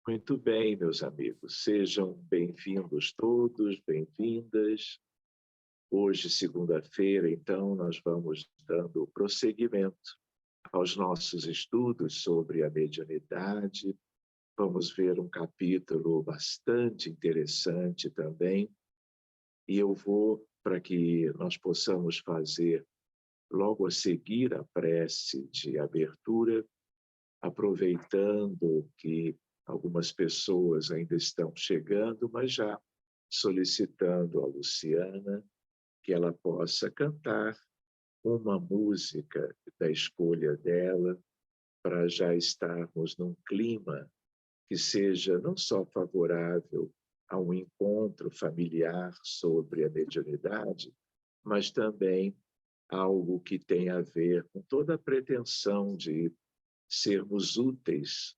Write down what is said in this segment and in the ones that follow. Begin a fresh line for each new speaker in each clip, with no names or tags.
Muito bem, meus amigos, sejam bem-vindos todos, bem-vindas. Hoje, segunda-feira, então, nós vamos dando prosseguimento aos nossos estudos sobre a mediunidade. Vamos ver um capítulo bastante interessante também, e eu vou, para que nós possamos fazer logo a seguir a prece de abertura, aproveitando que algumas pessoas ainda estão chegando, mas já solicitando a Luciana que ela possa cantar uma música da escolha dela, para já estarmos num clima que seja não só favorável a um encontro familiar sobre a mediunidade, mas também algo que tem a ver com toda a pretensão de sermos úteis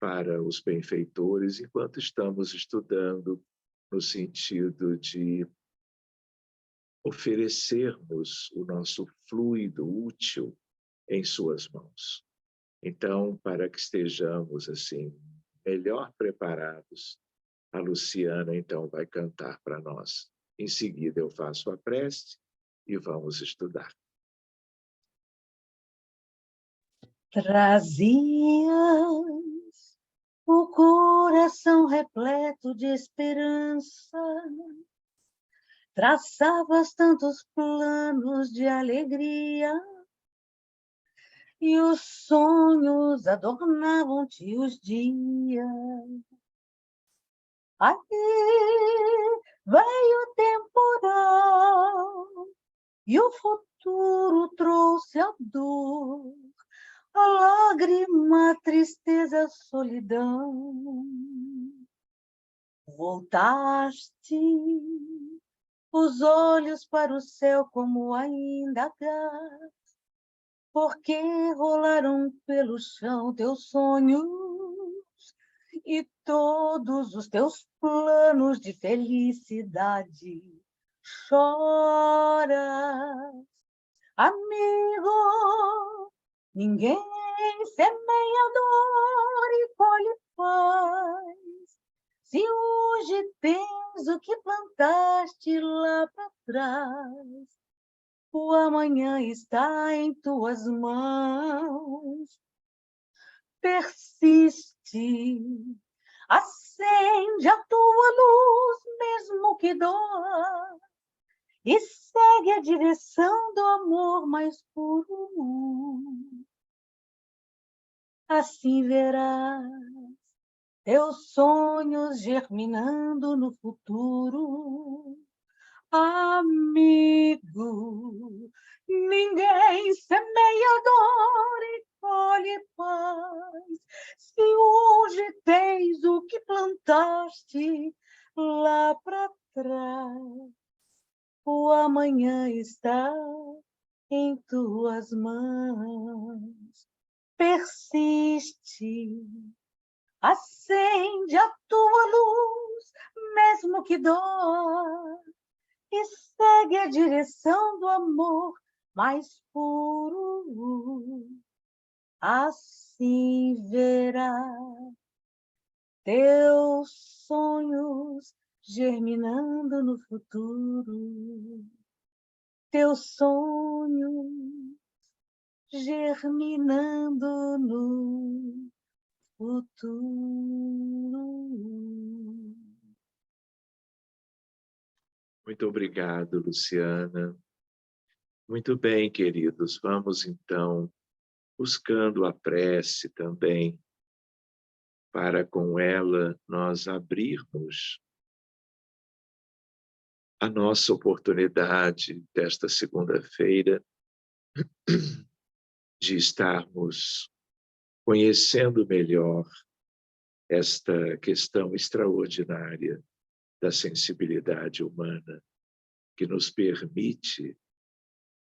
para os benfeitores enquanto estamos estudando, no sentido de oferecermos o nosso fluido útil em suas mãos. Então, para que estejamos assim melhor preparados, a Luciana então vai cantar para nós. Em seguida eu faço a prece e vamos estudar.
Trazias o coração repleto de esperança, traçavas tantos planos de alegria, e os sonhos adornavam-te os dias. Aí veio o temporal, e o futuro trouxe a dor, a lágrima, a tristeza, a solidão. Voltaste os olhos para o céu como ainda há, porque rolaram pelo chão teus sonhos e todos os teus planos de felicidade. Choras, amigo, ninguém semeia dor e colhe paz. Se hoje tens o que plantaste lá para trás, o amanhã está em tuas mãos. Persiste, acende a tua luz, mesmo que doa, e segue a direção do amor mais puro. Assim verás teus sonhos germinando no futuro. Amigo, ninguém semeia dor e colhe paz. Se hoje tens o que plantaste lá para trás, o amanhã está em tuas mãos. Persiste, acende a tua luz, mesmo que doa, e segue a direção do amor mais puro. Assim verás teus sonhos germinando no futuro. Teus sonhos germinando no futuro.
Muito obrigado, Luciana. Muito bem, queridos. Vamos então buscando a prece também, para com ela nós abrirmos a nossa oportunidade desta segunda-feira de estarmos conhecendo melhor esta questão extraordinária da sensibilidade humana, que nos permite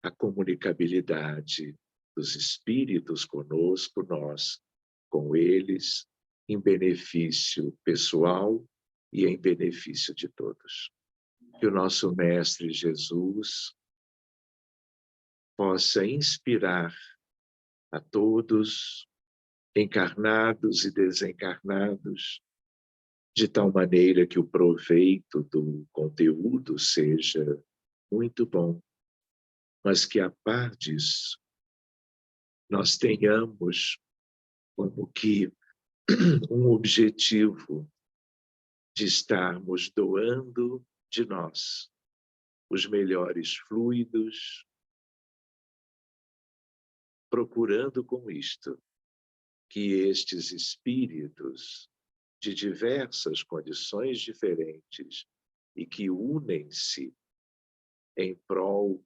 a comunicabilidade dos espíritos conosco, nós com eles, em benefício pessoal e em benefício de todos. Que o nosso Mestre Jesus possa inspirar a todos, encarnados e desencarnados, de tal maneira que o proveito do conteúdo seja muito bom, mas que, a par disso, nós tenhamos como que um objetivo de estarmos doando de nós os melhores fluidos, procurando com isto que estes espíritos de diversas condições diferentes e que unem-se em prol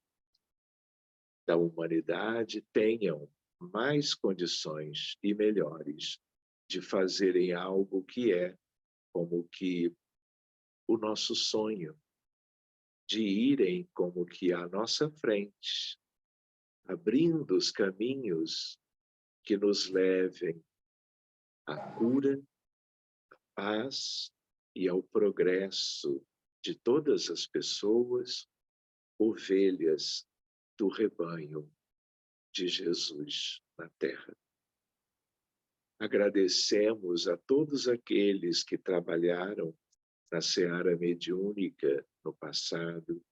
da humanidade tenham mais condições e melhores de fazerem algo que é como que o nosso sonho, de irem como que à nossa frente, abrindo os caminhos que nos levem à cura, à paz e ao progresso de todas as pessoas, ovelhas do rebanho de Jesus na Terra. Agradecemos a todos aqueles que trabalharam na seara mediúnica no passado,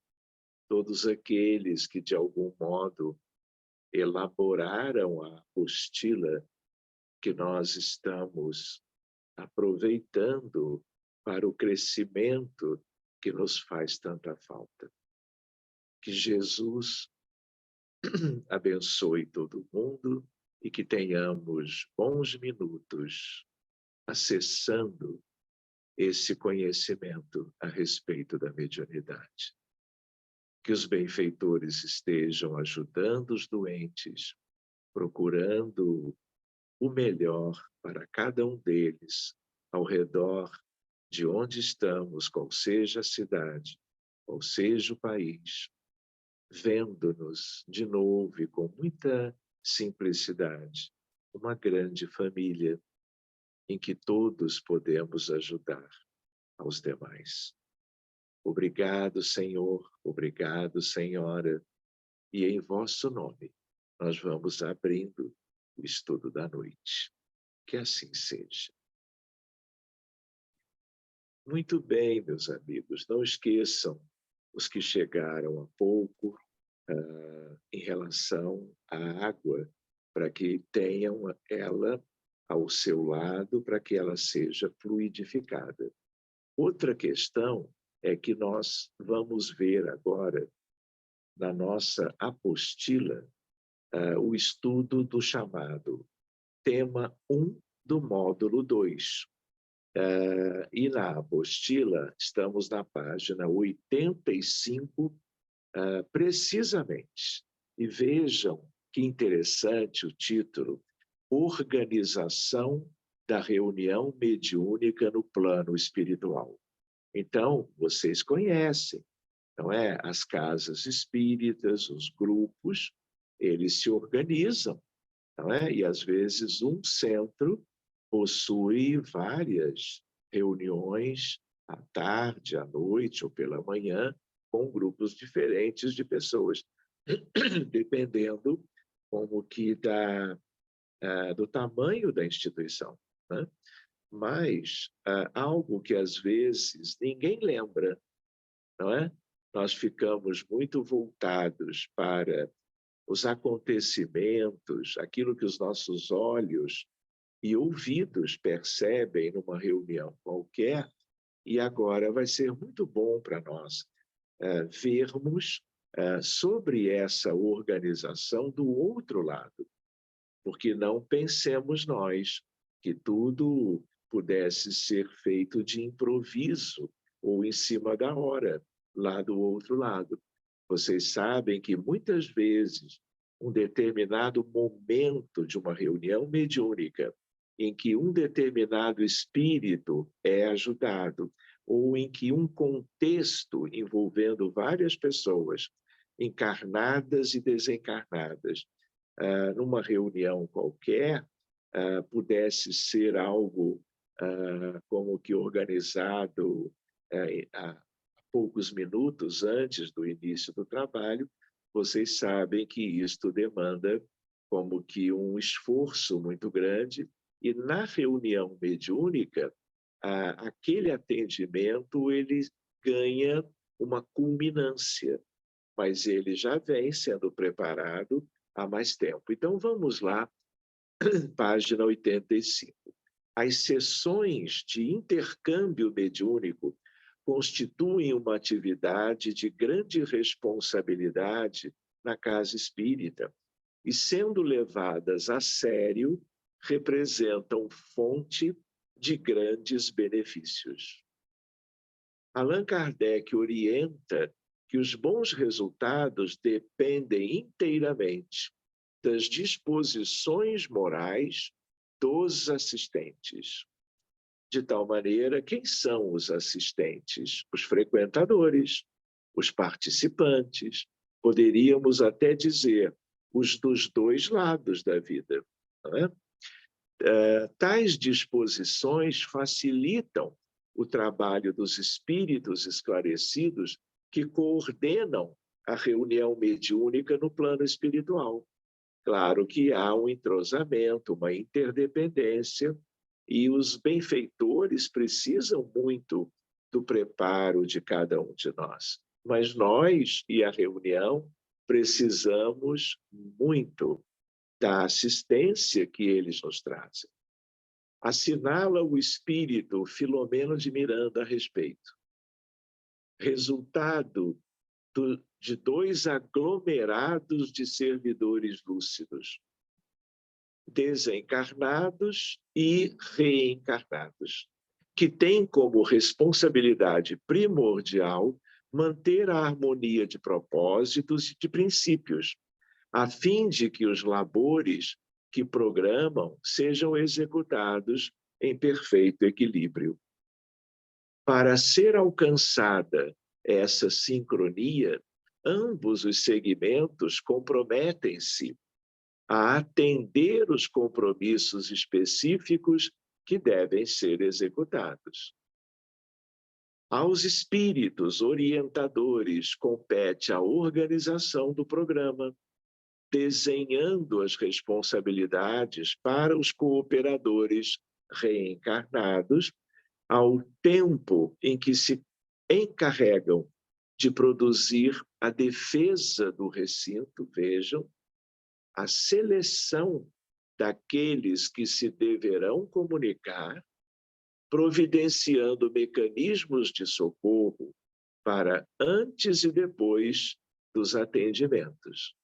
todos aqueles que, de algum modo, elaboraram a apostila que nós estamos aproveitando para o crescimento que nos faz tanta falta. Que Jesus abençoe todo mundo e que tenhamos bons minutos acessando esse conhecimento a respeito da mediunidade. Que os benfeitores estejam ajudando os doentes, procurando o melhor para cada um deles, ao redor de onde estamos, qual seja a cidade, qual seja o país, vendo-nos de novo e com muita simplicidade, uma grande família em que todos podemos ajudar aos demais. Obrigado, Senhor, obrigado, Senhora, e em vosso nome nós vamos abrindo o estudo da noite. Que assim seja. Muito bem, meus amigos, não esqueçam os que chegaram há pouco em relação à água, para que tenham ela ao seu lado, para que ela seja fluidificada. Outra questão é que nós vamos ver agora, na nossa apostila, o estudo do chamado tema 1 do módulo 2. E na apostila, estamos na página 85, precisamente. E vejam que interessante o título, Organização da Reunião Mediúnica no Plano Espiritual. Então, vocês conhecem, não é? As casas espíritas, os grupos, eles se organizam, não é? E às vezes um centro possui várias reuniões à tarde, à noite ou pela manhã, com grupos diferentes de pessoas, dependendo como que do tamanho da instituição, né? Mas algo que às vezes ninguém lembra, não é? Nós ficamos muito voltados para os acontecimentos, aquilo que os nossos olhos e ouvidos percebem numa reunião qualquer, e agora vai ser muito bom para nós vermos sobre essa organização do outro lado, porque não pensemos nós que tudo pudesse ser feito de improviso ou em cima da hora, lá do outro lado. Vocês sabem que muitas vezes um determinado momento de uma reunião mediúnica em que um determinado espírito é ajudado ou em que um contexto envolvendo várias pessoas, encarnadas e desencarnadas, numa reunião qualquer, pudesse ser algo como que organizado há poucos minutos antes do início do trabalho, vocês sabem que isto demanda como que um esforço muito grande, e na reunião mediúnica, aquele atendimento ele ganha uma culminância, mas ele já vem sendo preparado há mais tempo. Então, vamos lá, página 85. As sessões de intercâmbio mediúnico constituem uma atividade de grande responsabilidade na casa espírita e, sendo levadas a sério, representam fonte de grandes benefícios. Allan Kardec orienta que os bons resultados dependem inteiramente das disposições morais dos assistentes. De tal maneira, quem são os assistentes? Os frequentadores, os participantes, poderíamos até dizer, os dos dois lados da vida. Não é? Tais disposições facilitam o trabalho dos espíritos esclarecidos que coordenam a reunião mediúnica no plano espiritual. Claro que há um entrosamento, uma interdependência, e os benfeitores precisam muito do preparo de cada um de nós. Mas nós e a reunião precisamos muito da assistência que eles nos trazem. Assinala o espírito Filomeno de Miranda a respeito. Resultado de dois aglomerados de servidores lúcidos, desencarnados e reencarnados, que têm como responsabilidade primordial manter a harmonia de propósitos e de princípios, a fim de que os labores que programam sejam executados em perfeito equilíbrio. Para ser alcançada essa sincronia, ambos os segmentos comprometem-se a atender os compromissos específicos que devem ser executados. Aos espíritos orientadores compete a organização do programa, desenhando as responsabilidades para os cooperadores reencarnados, ao tempo em que se encarregam de produzir a defesa do recinto, vejam, a seleção daqueles que se deverão comunicar, providenciando mecanismos de socorro para antes e depois dos atendimentos.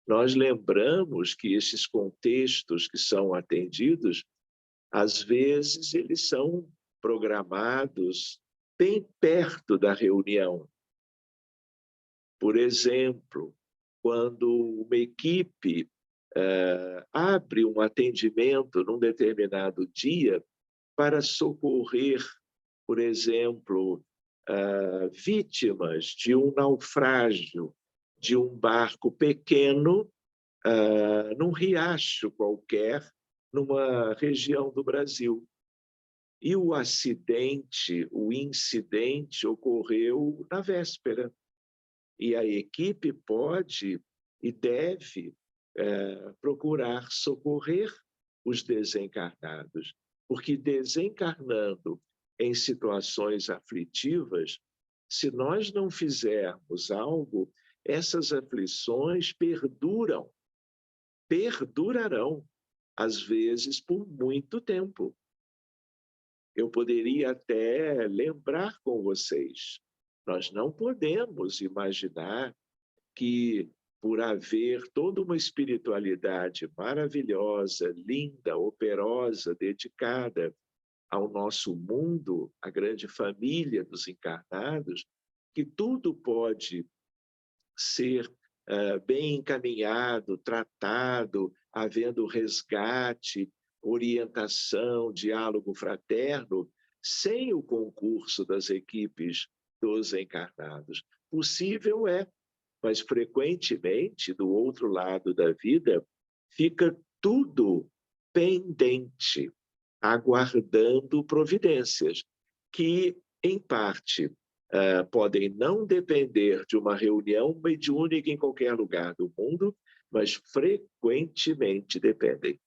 Nós lembramos que esses contextos que são atendidos, às vezes, eles são programados bem perto da reunião. Por exemplo, quando uma equipe abre um atendimento num determinado dia para socorrer, por exemplo, vítimas de um naufrágio de um barco pequeno num riacho qualquer, numa região do Brasil. E o acidente, o incidente ocorreu na véspera. E a equipe pode e deve procurar socorrer os desencarnados, porque desencarnando em situações aflitivas, se nós não fizermos algo, essas aflições perdurarão, às vezes por muito tempo. Eu poderia até lembrar com vocês, nós não podemos imaginar que, por haver toda uma espiritualidade maravilhosa, linda, operosa, dedicada ao nosso mundo, à grande família dos encarnados, que tudo pode ser bem encaminhado, tratado, havendo resgate, orientação, diálogo fraterno, sem o concurso das equipes dos encarnados. Possível é, mas frequentemente, do outro lado da vida, fica tudo pendente, aguardando providências, que, em parte, podem não depender de uma reunião mediúnica em qualquer lugar do mundo, mas frequentemente dependem.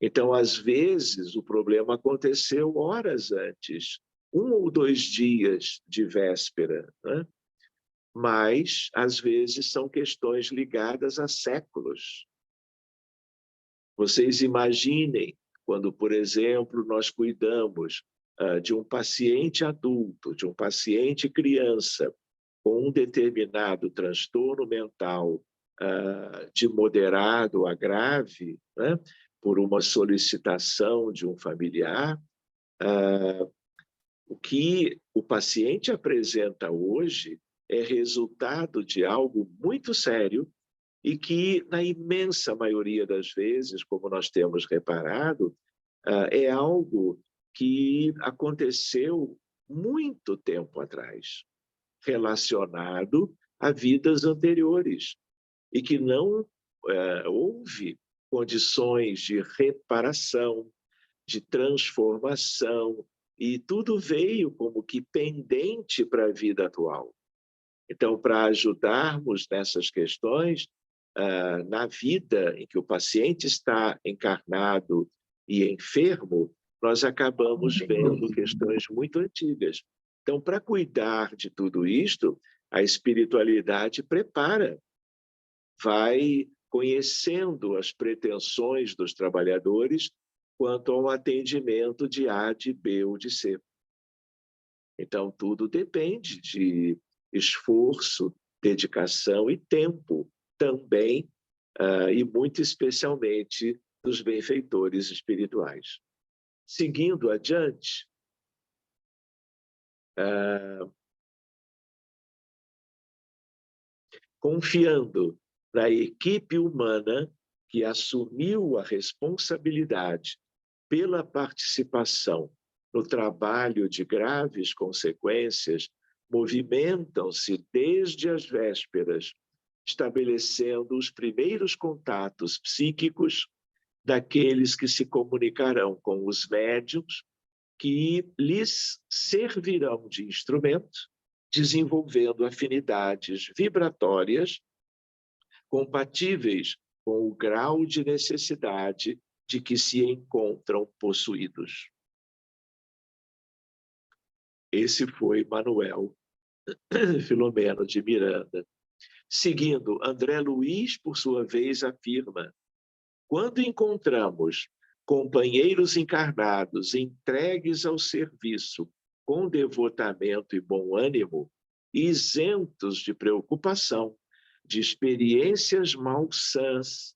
Então, às vezes, o problema aconteceu horas antes, 1 ou 2 dias de véspera, né? Mas, às vezes, são questões ligadas a séculos. Vocês imaginem quando, por exemplo, nós cuidamos de um paciente adulto, de um paciente criança, com um determinado transtorno mental de moderado a grave, né, por uma solicitação de um familiar, o que o paciente apresenta hoje é resultado de algo muito sério e que, na imensa maioria das vezes, como nós temos reparado, é algo que aconteceu muito tempo atrás, relacionado a vidas anteriores, e que não houve condições de reparação, de transformação, e tudo veio como que pendente para a vida atual. Então, para ajudarmos nessas questões, na vida em que o paciente está encarnado e enfermo, nós acabamos vendo questões muito antigas. Então, para cuidar de tudo isto, a espiritualidade prepara, vai conhecendo as pretensões dos trabalhadores quanto ao atendimento de A, de B ou de C. Então, tudo depende de esforço, dedicação e tempo também, e muito especialmente dos benfeitores espirituais. Seguindo adiante, confiando na equipe humana que assumiu a responsabilidade pela participação no trabalho de graves consequências, movimentam-se desde as vésperas, estabelecendo os primeiros contatos psíquicos daqueles que se comunicarão com os médiuns, que lhes servirão de instrumento, desenvolvendo afinidades vibratórias compatíveis com o grau de necessidade de que se encontram possuídos. Esse foi Manuel Filomeno de Miranda. Seguindo, André Luiz, por sua vez, afirma: quando encontramos companheiros encarnados entregues ao serviço com devotamento e bom ânimo, isentos de preocupação, de experiências malsãs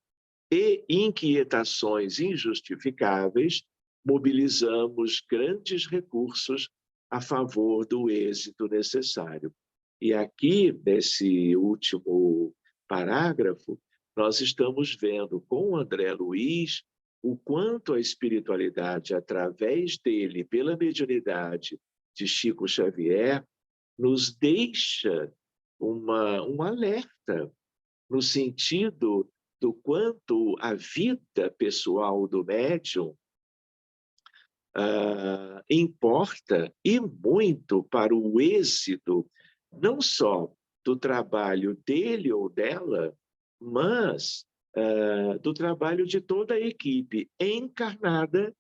e inquietações injustificáveis, mobilizamos grandes recursos a favor do êxito necessário. E aqui, nesse último parágrafo, nós estamos vendo com André Luiz o quanto a espiritualidade, através dele, pela mediunidade de Chico Xavier, nos deixa um alerta no sentido do quanto a vida pessoal do médium importa e muito para o êxito, não só do trabalho dele ou dela, mas do trabalho de toda a equipe, encarnada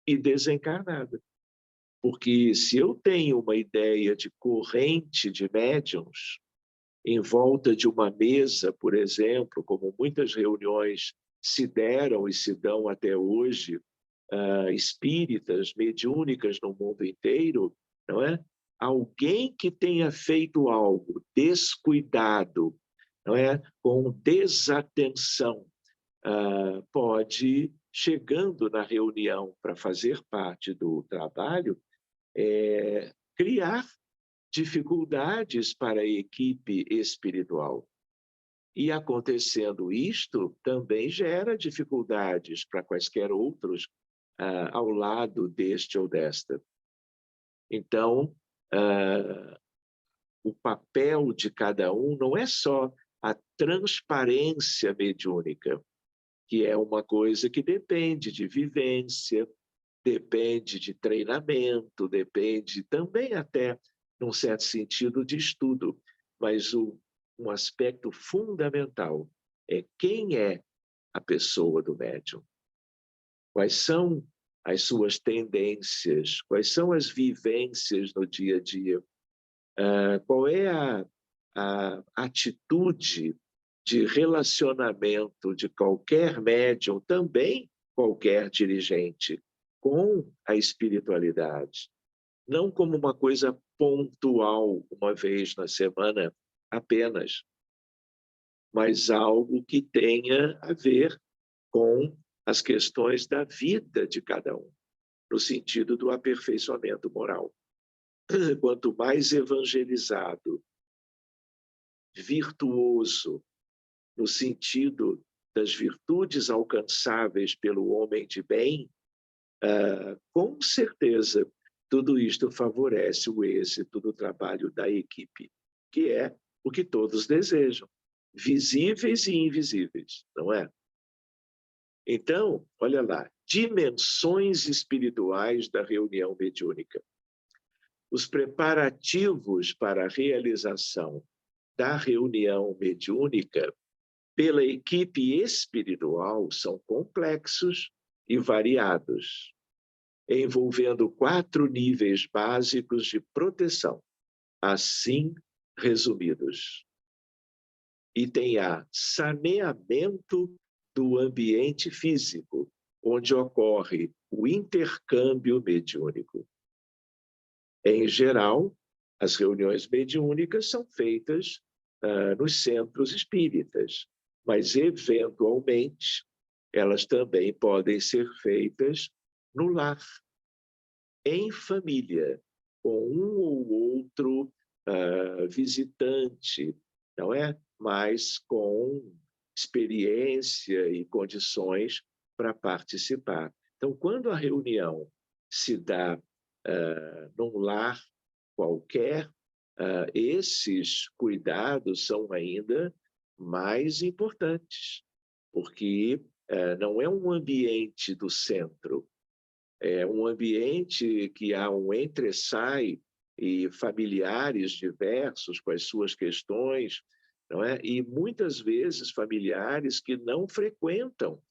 e desencarnada. Porque se eu tenho uma ideia de corrente de médiums, em volta de uma mesa, por exemplo, como muitas reuniões se deram e se dão até hoje, espíritas, mediúnicas no mundo inteiro, não é? Alguém que tenha feito algo descuidado, não é? Com desatenção, pode, chegando na reunião para fazer parte do trabalho, criar dificuldades para a equipe espiritual. E acontecendo isto, também gera dificuldades para quaisquer outros ao lado deste ou desta. Então, o papel de cada um não é só a transparência mediúnica, que é uma coisa que depende de vivência, depende de treinamento, depende também até, num certo sentido, de estudo. Mas um aspecto fundamental é quem é a pessoa do médium. quais são as suas tendências, quais são as vivências no dia a dia, qual é a atitude de relacionamento de qualquer médium, também qualquer dirigente, com a espiritualidade. Não como uma coisa pontual, uma vez na semana apenas, mas algo que tenha a ver com as questões da vida de cada um, no sentido do aperfeiçoamento moral. Quanto mais evangelizado, virtuoso, no sentido das virtudes alcançáveis pelo homem de bem, com certeza tudo isto favorece o êxito do trabalho da equipe, que é o que todos desejam, visíveis e invisíveis, não é? Então, olha lá, dimensões espirituais da reunião mediúnica. Os preparativos para a realização da reunião mediúnica pela equipe espiritual são complexos e variados, envolvendo 4 níveis básicos de proteção, assim resumidos. Item A, saneamento do ambiente físico, onde ocorre o intercâmbio mediúnico. Em geral, as reuniões mediúnicas são feitas nos centros espíritas, mas, eventualmente, elas também podem ser feitas no lar, em família, com um ou outro visitante, não é? Mas com experiência e condições para participar. Então, quando a reunião se dá num lar qualquer, esses cuidados são ainda mais importantes, porque não é um ambiente do centro, é um ambiente que há um entre-sai e familiares diversos com as suas questões, não é? E muitas vezes familiares que não frequentam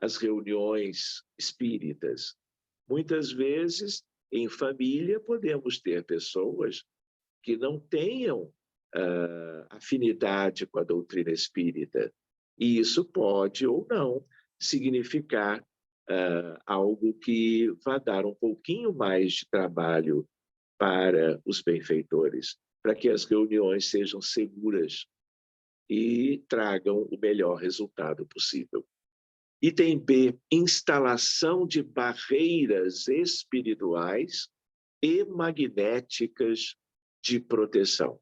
as reuniões espíritas. Muitas vezes, em família, podemos ter pessoas que não tenham afinidade com a doutrina espírita. E isso pode ou não significar algo que vai dar um pouquinho mais de trabalho para os benfeitores, para que as reuniões sejam seguras e tragam o melhor resultado possível. Item B, instalação de barreiras espirituais e magnéticas de proteção.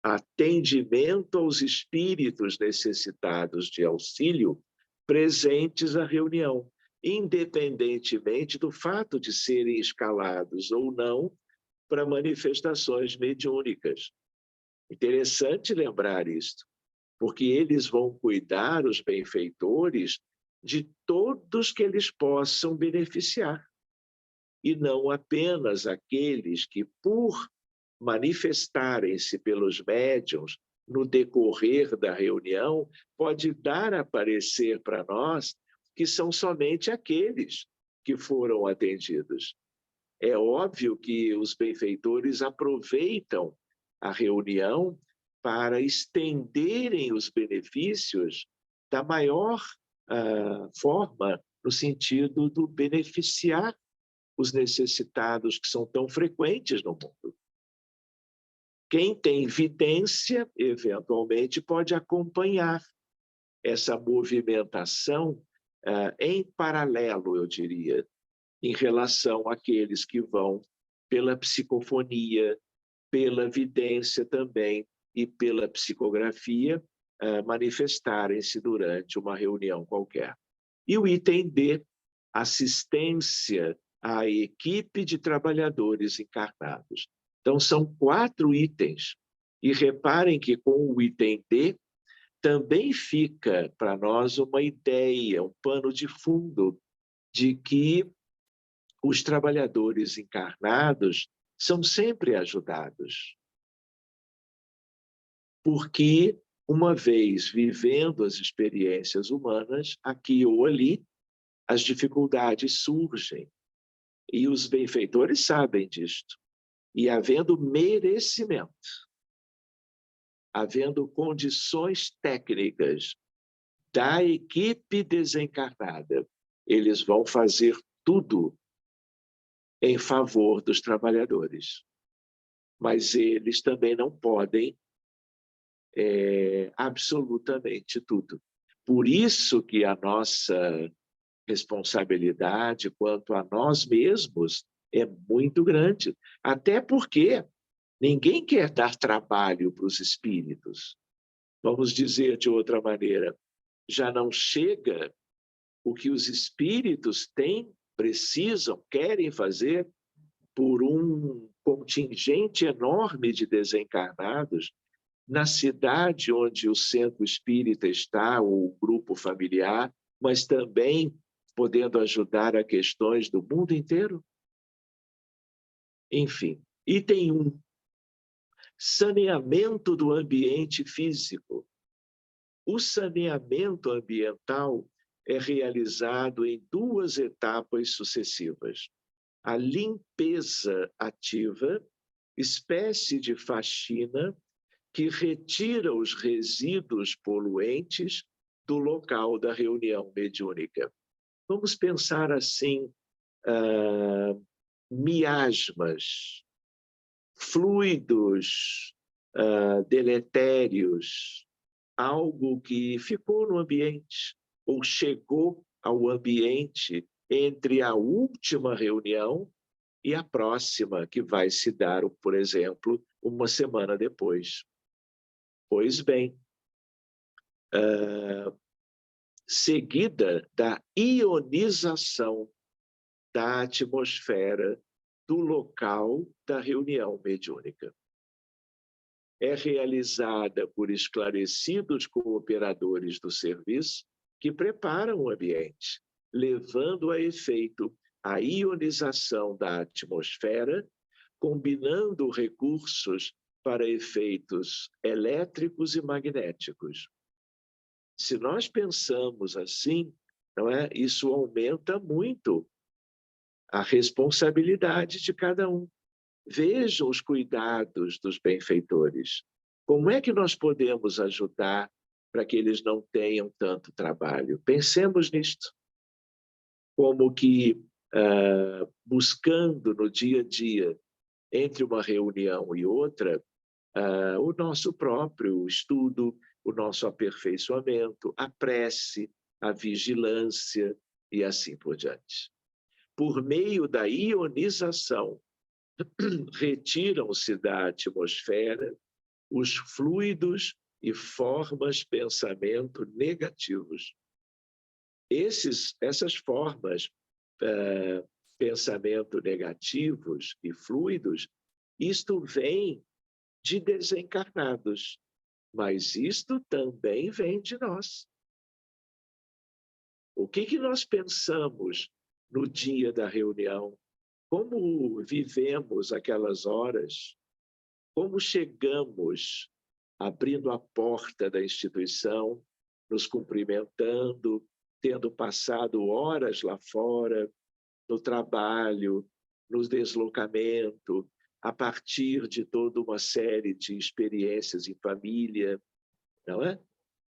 Atendimento aos espíritos necessitados de auxílio presentes à reunião, independentemente do fato de serem escalados ou não para manifestações mediúnicas. Interessante lembrar isto, porque eles vão cuidar, os benfeitores, de todos que eles possam beneficiar, e não apenas aqueles que, por manifestarem-se pelos médiuns no decorrer da reunião, pode dar a parecer para nós que são somente aqueles que foram atendidos. É óbvio que os benfeitores aproveitam a reunião para estenderem os benefícios da maior forma, no sentido do beneficiar os necessitados que são tão frequentes no mundo. Quem tem vidência, eventualmente, pode acompanhar essa movimentação em paralelo, eu diria, em relação àqueles que vão pela psicofonia, pela vidência também e pela psicografia manifestarem-se durante uma reunião qualquer. E o item D, assistência à equipe de trabalhadores encarnados. Então, são 4 itens. E reparem que com o item D, também fica para nós uma ideia, um pano de fundo, de que os trabalhadores encarnados são sempre ajudados. Porque, uma vez vivendo as experiências humanas, aqui ou ali, as dificuldades surgem. E os benfeitores sabem disto. E havendo merecimento, havendo condições técnicas da equipe desencarnada, eles vão fazer tudo em favor dos trabalhadores. Mas eles também não podem absolutamente tudo. Por isso que a nossa responsabilidade quanto a nós mesmos é muito grande. Até porque ninguém quer dar trabalho para os espíritos. Vamos dizer de outra maneira, já não chega o que os espíritos têm, precisam, querem fazer por um contingente enorme de desencarnados na cidade onde o centro espírita está, ou o grupo familiar, mas também podendo ajudar a questões do mundo inteiro. Enfim, item 1, saneamento do ambiente físico. O saneamento ambiental é realizado em 2 etapas sucessivas. A limpeza ativa, espécie de faxina que retira os resíduos poluentes do local da reunião mediúnica. Vamos pensar assim, miasmas, fluidos deletérios, algo que ficou no ambiente ou chegou ao ambiente entre a última reunião e a próxima, que vai se dar, por exemplo, uma semana depois. Pois bem, seguida da ionização da atmosfera do local da reunião mediúnica. É realizada por esclarecidos cooperadores do serviço que preparam o ambiente, levando a efeito a ionização da atmosfera, combinando recursos para efeitos elétricos e magnéticos. Se nós pensamos assim, não é? Isso aumenta muito a responsabilidade de cada um. Vejam os cuidados dos benfeitores. Como é que nós podemos ajudar para que eles não tenham tanto trabalho? Pensemos nisto. Como que, buscando no dia a dia, entre uma reunião e outra, o nosso próprio estudo, o nosso aperfeiçoamento, a prece, a vigilância e assim por diante. Por meio da ionização, retiram-se da atmosfera os fluidos e formas pensamento negativos. Essas formas pensamento negativos e fluidos, isto vem de desencarnados, mas isto também vem de nós. O que nós pensamos no dia da reunião? Como vivemos aquelas horas? Como chegamos abrindo a porta da instituição, nos cumprimentando, tendo passado horas lá fora, no trabalho, no deslocamento, a partir de toda uma série de experiências em família, não é?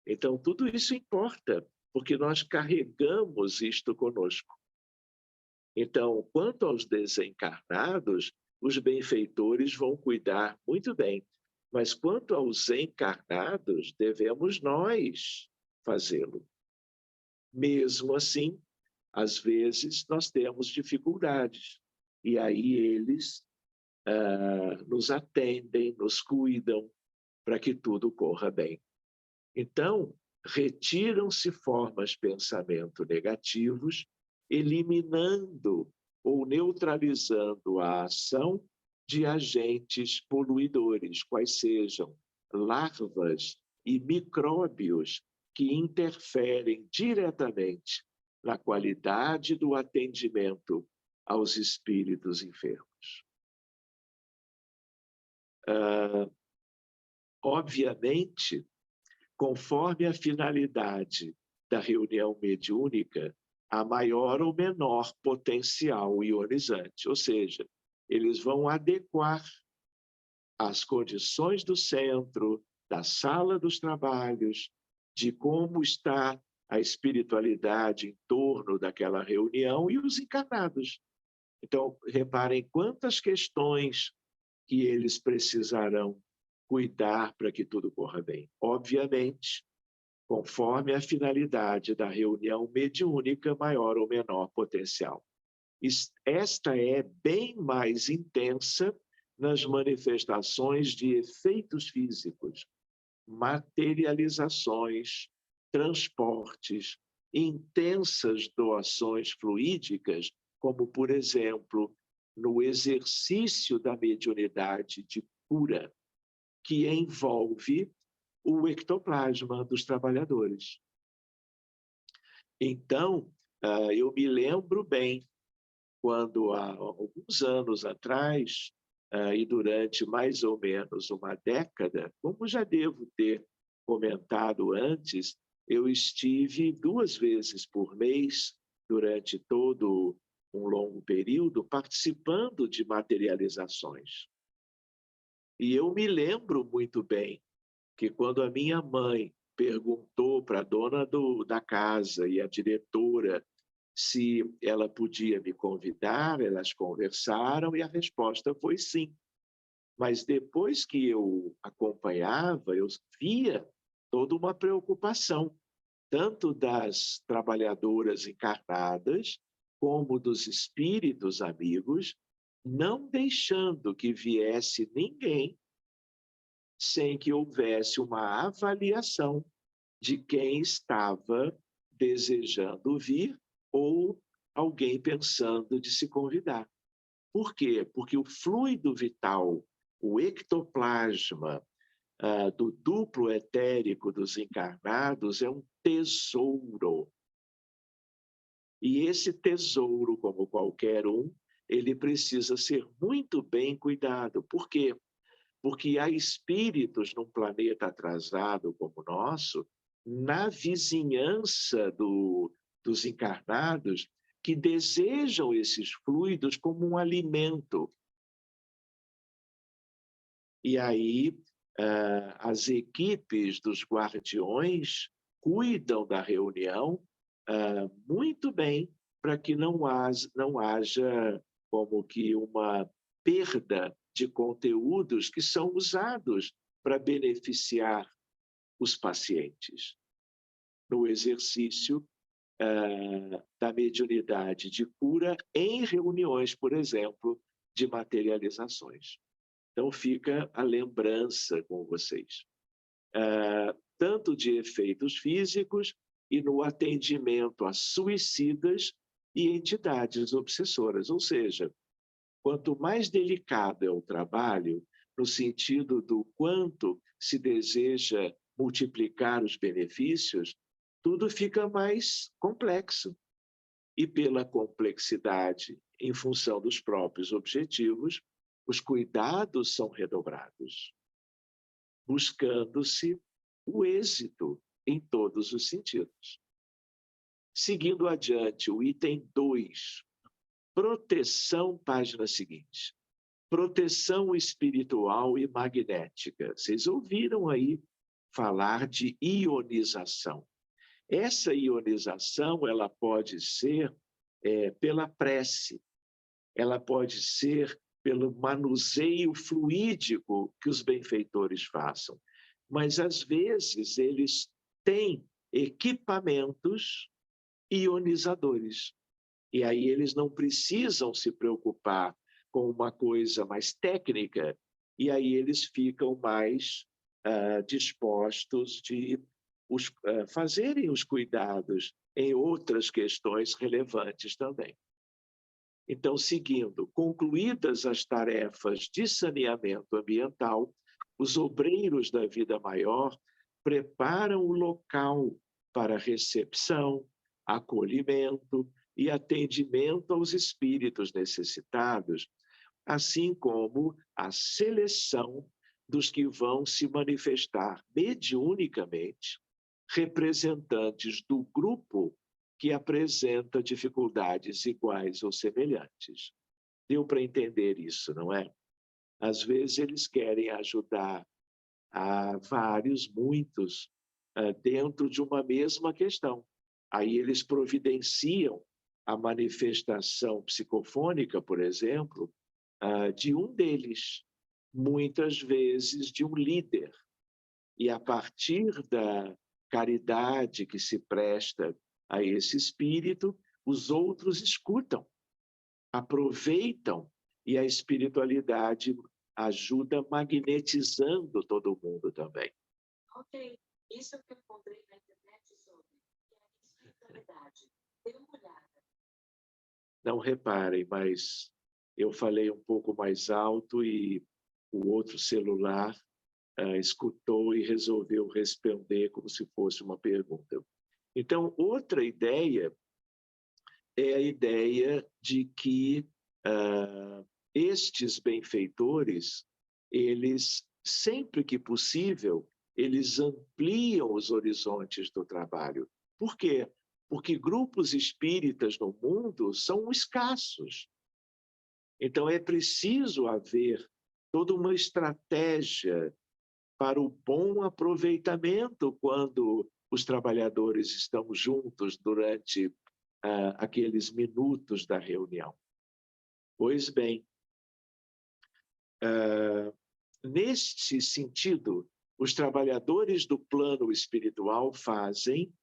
Então, tudo isso importa, porque nós carregamos isto conosco. Então, quanto aos desencarnados, os benfeitores vão cuidar muito bem, mas quanto aos encarnados, devemos nós fazê-lo. Mesmo assim, às vezes, nós temos dificuldades, e aí eles nos atendem, nos cuidam, para que tudo corra bem. Então, retiram-se formas pensamento negativos, eliminando ou neutralizando a ação de agentes poluidores, quais sejam larvas e micróbios que interferem diretamente na qualidade do atendimento aos espíritos enfermos. Obviamente, conforme a finalidade da reunião mediúnica, a maior ou menor potencial ionizante, ou seja, eles vão adequar as condições do centro, da sala dos trabalhos, de como está a espiritualidade em torno daquela reunião e os encarnados. Então, reparem quantas questões que eles precisarão cuidar para que tudo corra bem. Obviamente, conforme a finalidade da reunião mediúnica, maior ou menor potencial. Esta é bem mais intensa nas manifestações de efeitos físicos, materializações, transportes, intensas doações fluídicas, como, por exemplo, no exercício da mediunidade de cura, que envolve o ectoplasma dos trabalhadores. Então, eu me lembro bem, quando há alguns anos atrás, e durante mais ou menos uma década, como já devo ter comentado antes, eu estive 2 vezes por mês, durante todo um longo período, participando de materializações. E eu me lembro muito bem que quando a minha mãe perguntou para a dona da casa e a diretora se ela podia me convidar, elas conversaram e a resposta foi sim. Mas depois que eu acompanhava, eu via toda uma preocupação, tanto das trabalhadoras encarnadas, como dos espíritos amigos, não deixando que viesse ninguém sem que houvesse uma avaliação de quem estava desejando vir ou alguém pensando de se convidar. Por quê? Porque o fluido vital, o ectoplasma do duplo etérico dos encarnados é um tesouro. E esse tesouro, como qualquer um, ele precisa ser muito bem cuidado. Por quê? Porque há espíritos num planeta atrasado como o nosso, na vizinhança dos encarnados, que desejam esses fluidos como um alimento. E aí, as equipes dos guardiões cuidam da reunião muito bem, para que não haja como que uma perda de conteúdos que são usados para beneficiar os pacientes no exercício da mediunidade de cura em reuniões, por exemplo, de materializações. Então, fica a lembrança com vocês, tanto de efeitos físicos e no atendimento a suicidas e entidades obsessoras. Ou seja, quanto mais delicado é o trabalho, no sentido do quanto se deseja multiplicar os benefícios, tudo fica mais complexo. E pela complexidade, em função dos próprios objetivos, os cuidados são redobrados, buscando-se o êxito em todos os sentidos. Seguindo adiante, o item 2, proteção, página seguinte. Proteção espiritual e magnética. Vocês ouviram aí falar de ionização. Essa ionização, ela pode ser pela prece, ela pode ser pelo manuseio fluídico que os benfeitores façam. Mas, às vezes, eles têm equipamentos ionizadores. E aí eles não precisam se preocupar com uma coisa mais técnica, e aí eles ficam mais dispostos de fazerem os cuidados em outras questões relevantes também. Então, seguindo, concluídas as tarefas de saneamento ambiental, os obreiros da vida maior preparam o local para recepção, acolhimento e atendimento aos espíritos necessitados, assim como a seleção dos que vão se manifestar mediunicamente, representantes do grupo que apresenta dificuldades iguais ou semelhantes. Deu para entender isso, não é? Às vezes eles querem ajudar a vários, muitos, dentro de uma mesma questão. Aí eles providenciam a manifestação psicofônica, por exemplo, de um deles, muitas vezes de um líder. E a partir da caridade que se presta a esse espírito, os outros escutam, aproveitam, e a espiritualidade ajuda magnetizando todo mundo também.
Ok, isso que eu encontrei na internet sobre que é a espiritualidade. Dê uma olhada.
Não reparem, mas eu falei um pouco mais alto e o outro celular escutou e resolveu responder como se fosse uma pergunta. Então, outra ideia é a ideia de que estes benfeitores, eles, sempre que possível, eles ampliam os horizontes do trabalho. Por quê? Porque grupos espíritas no mundo são escassos. Então, é preciso haver toda uma estratégia para o bom aproveitamento quando os trabalhadores estão juntos durante aqueles minutos da reunião. Pois bem, neste sentido, os trabalhadores do plano espiritual fazem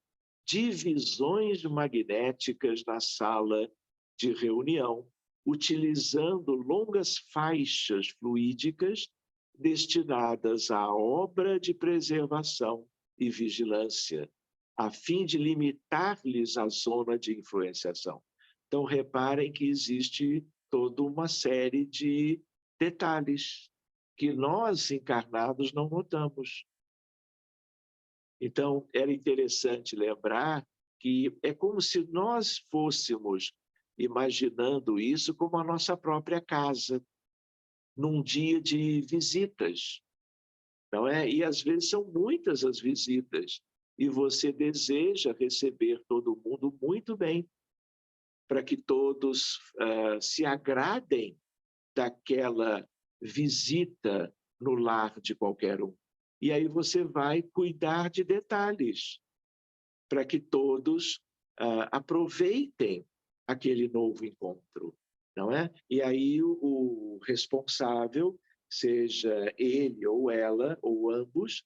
divisões magnéticas na sala de reunião, utilizando longas faixas fluídicas destinadas à obra de preservação e vigilância, a fim de limitar-lhes a zona de influenciação. Então, reparem que existe toda uma série de detalhes que nós, encarnados, não notamos. Então, era interessante lembrar que é como se nós fôssemos imaginando isso como a nossa própria casa, num dia de visitas, não é? E às vezes são muitas as visitas, e você deseja receber todo mundo muito bem, para que todos se agradem daquela visita no lar de qualquer um. E aí você vai cuidar de detalhes, para que todos aproveitem aquele novo encontro, não é? E aí o responsável, seja ele ou ela, ou ambos,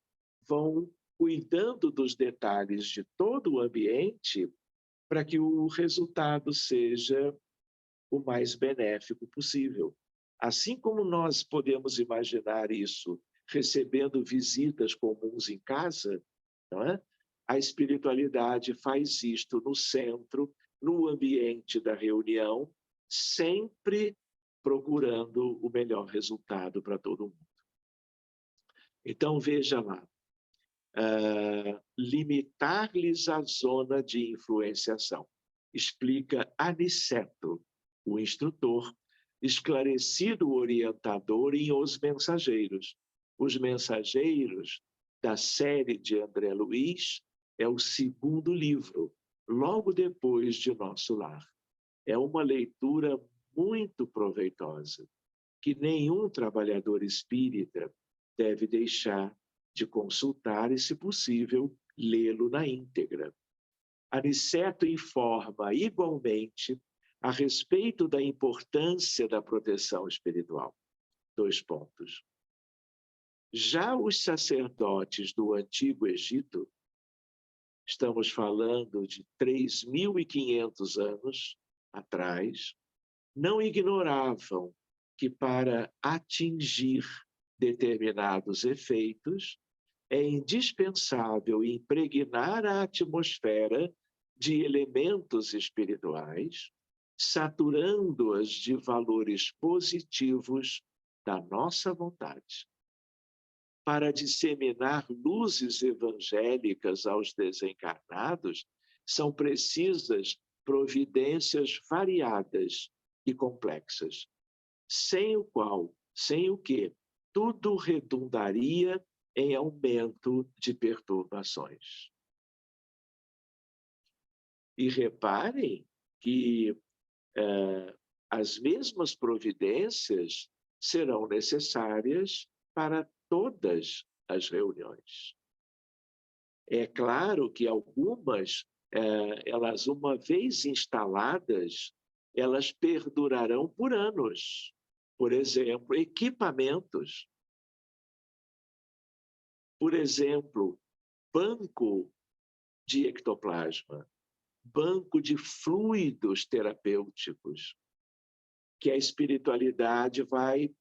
vão cuidando dos detalhes de todo o ambiente para que o resultado seja o mais benéfico possível. Assim como nós podemos imaginar isso recebendo visitas comuns em casa, não é? A espiritualidade faz isto no centro, no ambiente da reunião, sempre procurando o melhor resultado para todo mundo. Então, veja lá, limitar-lhes a zona de influenciação. Explica Aniceto, o instrutor, esclarecido o orientador em Os Mensageiros. Os Mensageiros, da série de André Luiz, é o segundo livro, logo depois de Nosso Lar. É uma leitura muito proveitosa, que nenhum trabalhador espírita deve deixar de consultar e, se possível, lê-lo na íntegra. Aniceto informa igualmente a respeito da importância da proteção espiritual. 2 pontos. Já os sacerdotes do Antigo Egito, estamos falando de 3.500 anos atrás, não ignoravam que para atingir determinados efeitos, é indispensável impregnar a atmosfera de elementos espirituais, saturando-as de valores positivos da nossa vontade. Para disseminar luzes evangélicas aos desencarnados, são precisas providências variadas e complexas, sem o que tudo redundaria em aumento de perturbações. E reparem que as mesmas providências serão necessárias para todas as reuniões. É claro que algumas, elas, uma vez instaladas, elas perdurarão por anos. Por exemplo, equipamentos. Por exemplo, banco de ectoplasma, banco de fluidos terapêuticos, que a espiritualidade vai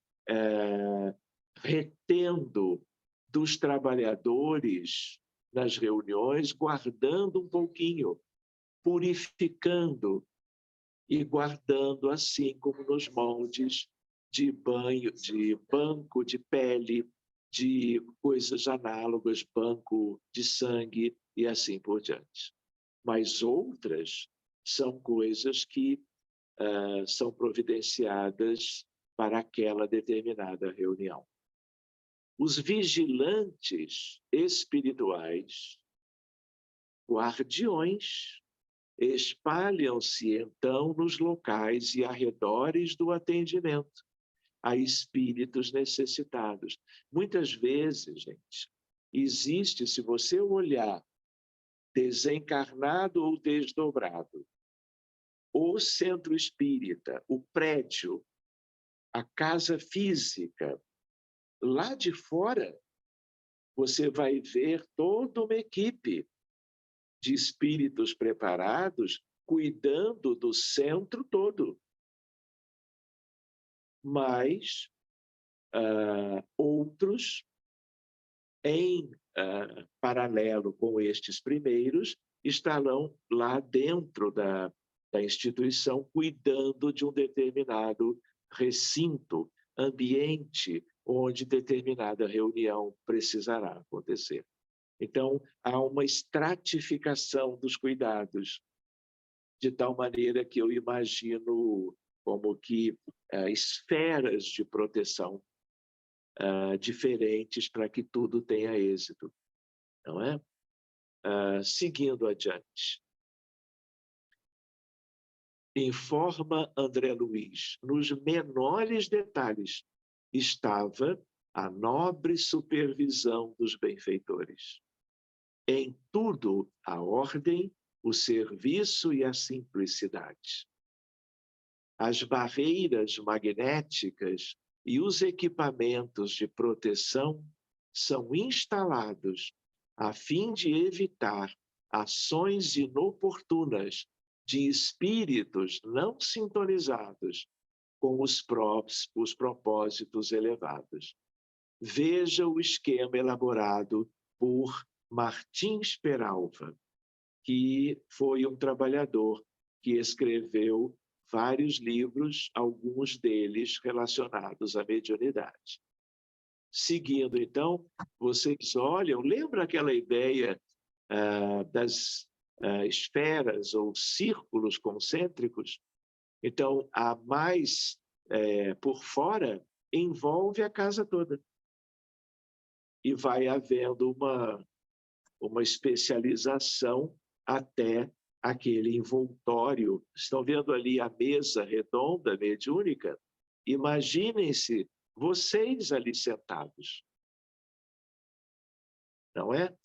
retendo dos trabalhadores nas reuniões, guardando um pouquinho, purificando e guardando, assim como nos moldes de banho, de banco de pele, de coisas análogas, banco de sangue e assim por diante. Mas outras são coisas que são providenciadas para aquela determinada reunião. Os vigilantes espirituais, guardiões, espalham-se então nos locais e arredores do atendimento a espíritos necessitados. Muitas vezes, gente, existe, se você olhar desencarnado ou desdobrado, o centro espírita, o prédio, a casa física, lá de fora, você vai ver toda uma equipe de espíritos preparados cuidando do centro todo. Mas outros, em paralelo com estes primeiros, estarão lá dentro da instituição, cuidando de um determinado recinto, ambiente, onde determinada reunião precisará acontecer. Então, há uma estratificação dos cuidados, de tal maneira que eu imagino como que esferas de proteção diferentes para que tudo tenha êxito, não é? Seguindo adiante. Informa André Luiz, nos menores detalhes estava a nobre supervisão dos benfeitores. Em tudo, a ordem, o serviço e a simplicidade. As barreiras magnéticas e os equipamentos de proteção são instalados a fim de evitar ações inoportunas de espíritos não sintonizados com os propósitos elevados. Veja o esquema elaborado por Martins Peralva, que foi um trabalhador que escreveu vários livros, alguns deles relacionados à mediunidade. Seguindo, então, vocês olham, lembra aquela ideia das esferas ou círculos concêntricos? Então, a mais por fora envolve a casa toda. E vai havendo uma especialização até aquele envoltório. Estão vendo ali a mesa redonda, mediúnica? Imaginem-se vocês ali sentados, não é?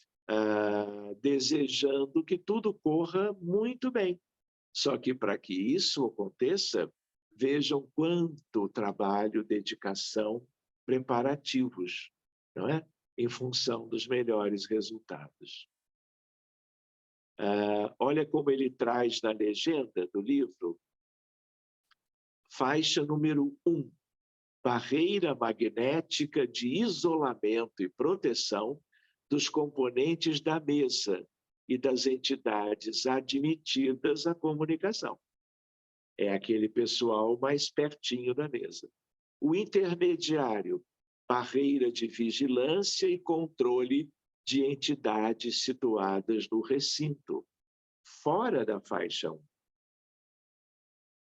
Desejando que tudo corra muito bem. Só que para que isso aconteça, vejam quanto trabalho, dedicação, preparativos, não é? Em função dos melhores resultados. Olha como ele traz na legenda do livro, faixa número 1, barreira magnética de isolamento e proteção dos componentes da mesa e das entidades admitidas à comunicação. É aquele pessoal mais pertinho da mesa. O intermediário, barreira de vigilância e controle de entidades situadas no recinto, fora da faixa 1.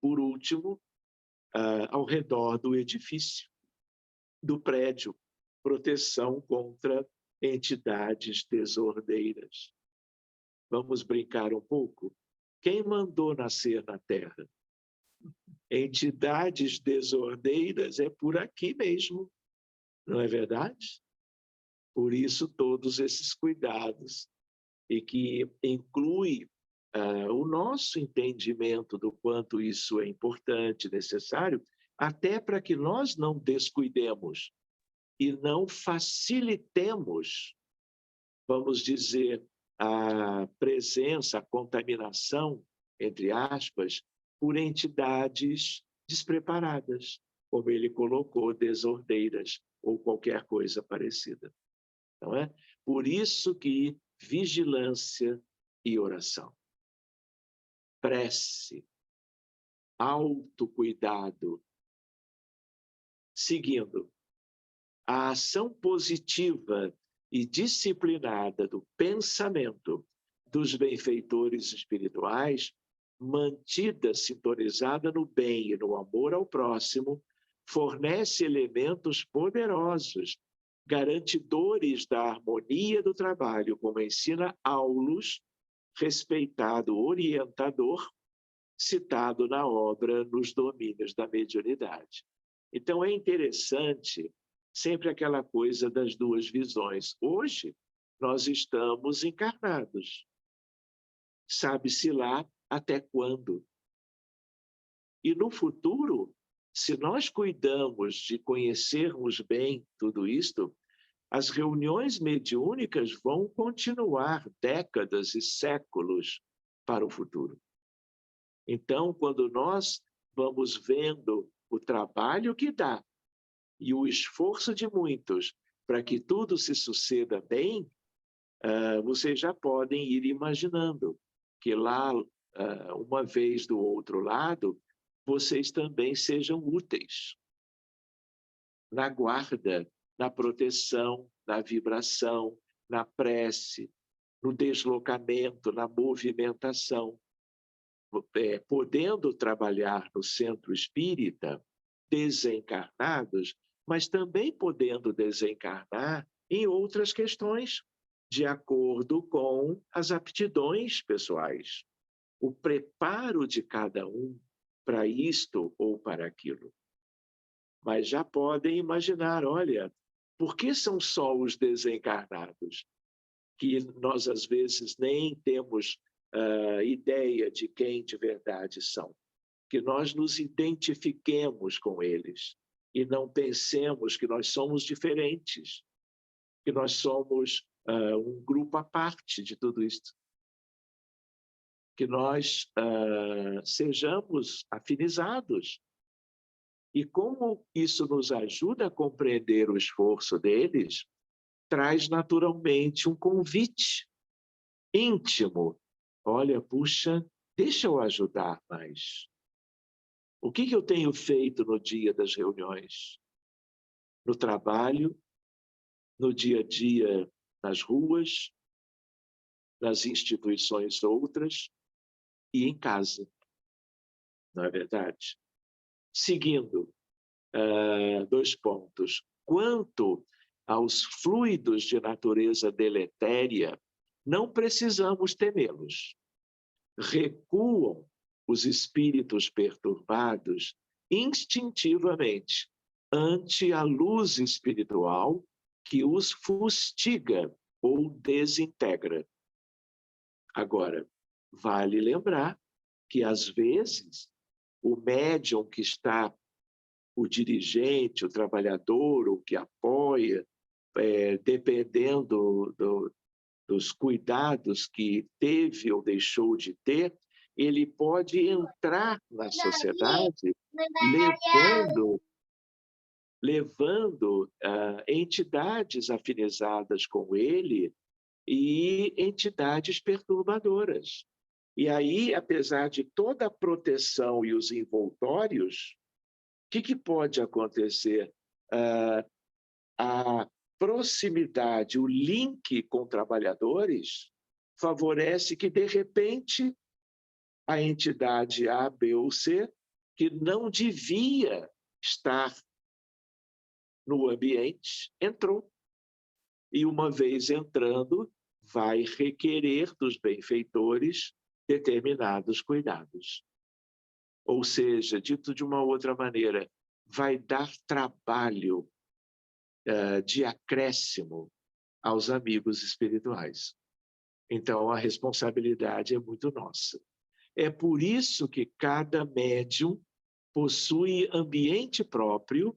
Por último, ao redor do edifício, do prédio, proteção contra entidades desordeiras. Vamos brincar um pouco? Quem mandou nascer na Terra? Entidades desordeiras é por aqui mesmo, não é verdade? Por isso, todos esses cuidados, e que inclui o nosso entendimento do quanto isso é importante, necessário, até para que nós não descuidemos e não facilitemos, vamos dizer, a presença, a contaminação, entre aspas, por entidades despreparadas, como ele colocou, desordeiras ou qualquer coisa parecida. Não é? Por isso que vigilância e oração, prece, autocuidado, seguindo a ação positiva e disciplinada do pensamento dos benfeitores espirituais, mantida sintonizada no bem e no amor ao próximo, fornece elementos poderosos, garantidores da harmonia do trabalho, como ensina Aulus, respeitado orientador, citado na obra Nos Domínios da Mediunidade. Então, é interessante sempre aquela coisa das duas visões. Hoje, nós estamos encarnados. Sabe-se lá até quando. E no futuro, se nós cuidamos de conhecermos bem tudo isto, as reuniões mediúnicas vão continuar décadas e séculos para o futuro. Então, quando nós vamos vendo o trabalho que dá e o esforço de muitos para que tudo se suceda bem, vocês já podem ir imaginando que lá, uma vez do outro lado, vocês também sejam úteis na guarda, na proteção, na vibração, na prece, no deslocamento, na movimentação. Podendo trabalhar no centro espírita, desencarnados, mas também podendo desencarnar em outras questões, de acordo com as aptidões pessoais, o preparo de cada um para isto ou para aquilo. Mas já podem imaginar, olha, por que são só os desencarnados? Que nós, às vezes, nem temos ideia de quem de verdade são. Que nós nos identifiquemos com eles e não pensemos que nós somos diferentes, que nós somos um grupo à parte de tudo isso. Que nós sejamos afinizados. E como isso nos ajuda a compreender o esforço deles, traz naturalmente um convite íntimo. Olha, puxa, deixa eu ajudar mais. O que eu tenho feito no dia das reuniões? No trabalho, no dia a dia, nas ruas, nas instituições outras e em casa. Não é verdade? Seguindo, 2 pontos. Quanto aos fluidos de natureza deletéria, não precisamos temê-los. Recuam os espíritos perturbados instintivamente ante a luz espiritual que os fustiga ou desintegra. Agora, vale lembrar que, às vezes, o médium que está, o dirigente, o trabalhador, o que apoia, dependendo dos cuidados que teve ou deixou de ter, ele pode entrar na sociedade levando entidades afinizadas com ele e entidades perturbadoras. E aí, apesar de toda a proteção e os envoltórios, o que pode acontecer? A proximidade, o link com trabalhadores, favorece que, de repente, a entidade A, B ou C, que não devia estar no ambiente, entrou. E, uma vez entrando, vai requerer dos benfeitores determinados cuidados. Ou seja, dito de uma outra maneira, vai dar trabalho de acréscimo aos amigos espirituais. Então, a responsabilidade é muito nossa. É por isso que cada médium possui ambiente próprio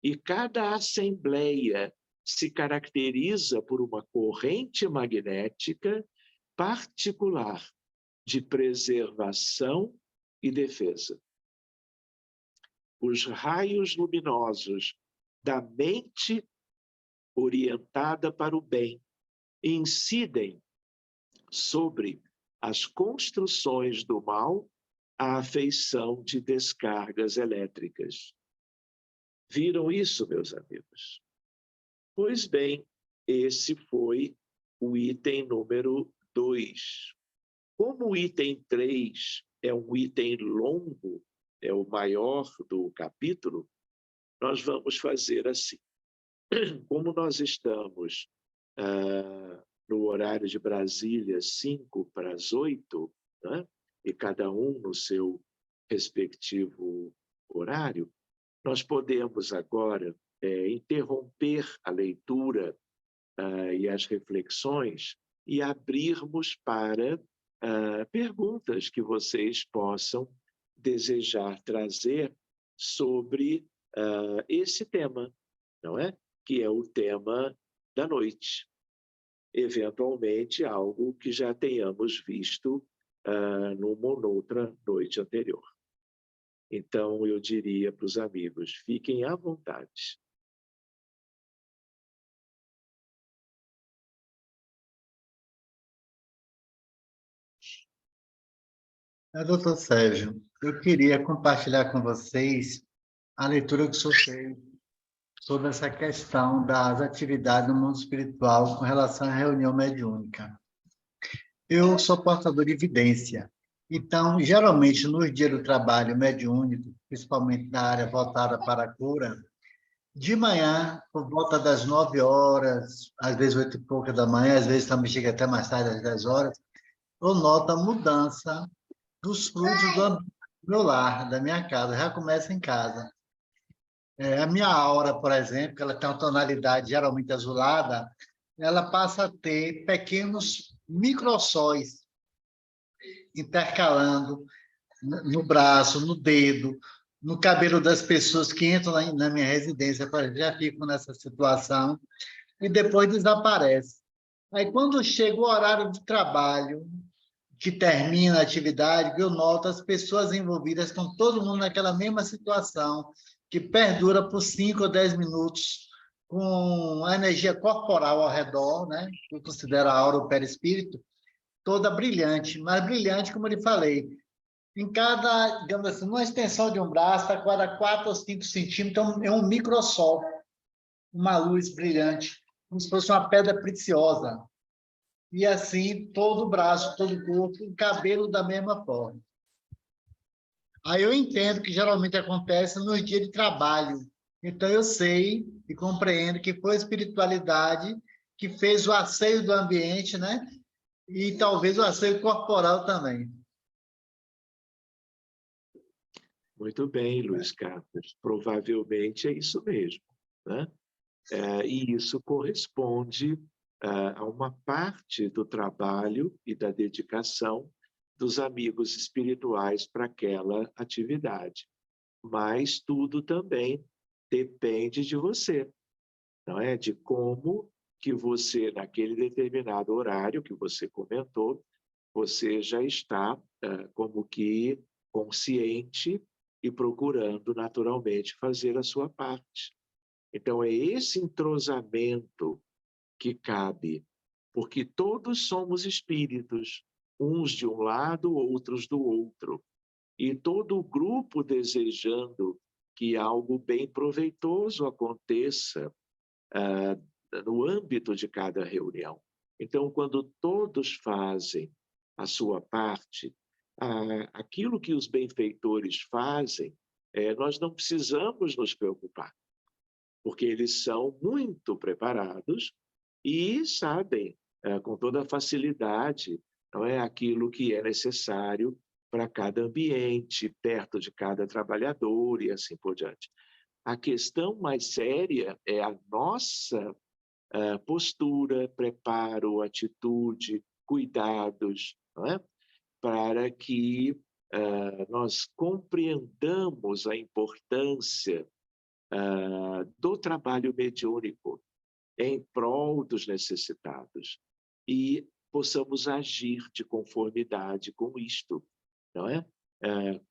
e cada assembleia se caracteriza por uma corrente magnética particular de preservação e defesa. Os raios luminosos da mente orientada para o bem incidem sobre as construções do mal à afeição de descargas elétricas. Viram isso, meus amigos? Pois bem, esse foi o item número 2. Como o item 3 é um item longo, é o maior do capítulo, nós vamos fazer assim. Como nós estamos no horário de Brasília, 7:55, né? E cada um no seu respectivo horário, nós podemos agora interromper a leitura e as reflexões e abrirmos para perguntas que vocês possam desejar trazer sobre esse tema, não é? Que é o tema da noite. Eventualmente, algo que já tenhamos visto numa outra noite anterior. Então, eu diria para os amigos, fiquem à vontade.
Doutor Sérgio, eu queria compartilhar com vocês a leitura que o senhor fez sobre essa questão das atividades no mundo espiritual com relação à reunião mediúnica. Eu sou portador de evidência, então, geralmente, nos dias do trabalho mediúnico, principalmente na área voltada para a cura, de manhã, por volta das 9 horas, às vezes 8 e pouca da manhã, às vezes também chega até mais tarde, às 10 horas, eu noto a mudança dos fluidos do meu lar, da minha casa, já começa em casa. A minha aura, por exemplo, que ela tem uma tonalidade geralmente azulada, ela passa a ter pequenos microsóis intercalando no braço, no dedo, no cabelo das pessoas que entram na minha residência, por exemplo, já ficam nessa situação, e depois desaparece. Aí, quando chega o horário de trabalho, que termina a atividade, eu noto as pessoas envolvidas, estão todo mundo naquela mesma situação, que perdura por 5 ou 10 minutos, com a energia corporal ao redor, né? Eu considero a aura o perispírito, toda brilhante, mas brilhante, como eu lhe falei, em cada, digamos assim, uma extensão de um braço, a cada 4 ou 5 centímetros, é um microsol, uma luz brilhante, como se fosse uma pedra preciosa. E assim, todo o braço, todo o corpo, o cabelo da mesma forma. Aí eu entendo que geralmente acontece nos dias de trabalho. Então eu sei e compreendo que foi a espiritualidade que fez o asseio do ambiente, né? E talvez o asseio corporal também.
Muito bem, Luiz Carlos. Provavelmente é isso mesmo, né? E isso corresponde a uma parte do trabalho e da dedicação dos amigos espirituais para aquela atividade. Mas tudo também depende de você, não é? De como que você, naquele determinado horário que você comentou, você já está como que consciente e procurando naturalmente fazer a sua parte. Então, é esse entrosamento que cabe, porque todos somos espíritos, uns de um lado, outros do outro, e todo o grupo desejando que algo bem proveitoso aconteça no âmbito de cada reunião. Então, quando todos fazem a sua parte, aquilo que os benfeitores fazem, nós não precisamos nos preocupar, porque eles são muito preparados e sabem, com toda facilidade, não é aquilo que é necessário para cada ambiente, perto de cada trabalhador e assim por diante. A questão mais séria é a nossa postura, preparo, atitude, cuidados, não é? Para que nós compreendamos a importância do trabalho mediúnico em prol dos necessitados e possamos agir de conformidade com isto, não é?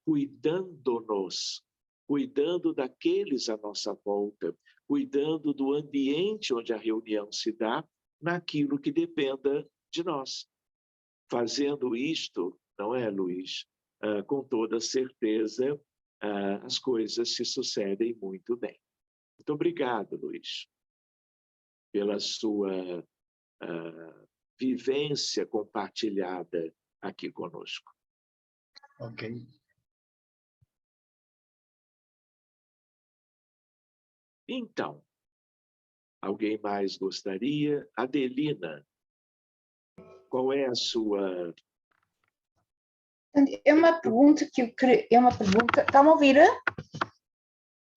Cuidando-nos, cuidando daqueles à nossa volta, cuidando do ambiente onde a reunião se dá, naquilo que dependa de nós. Fazendo isto, não é, Luiz? Com toda certeza, as coisas se sucedem muito bem. Muito obrigado, Luiz, pela sua vivência compartilhada aqui conosco.
Ok.
Então, alguém mais gostaria? Adelina, qual é a sua...
É uma pergunta que eu queria... É uma pergunta... Está-me a ouvir?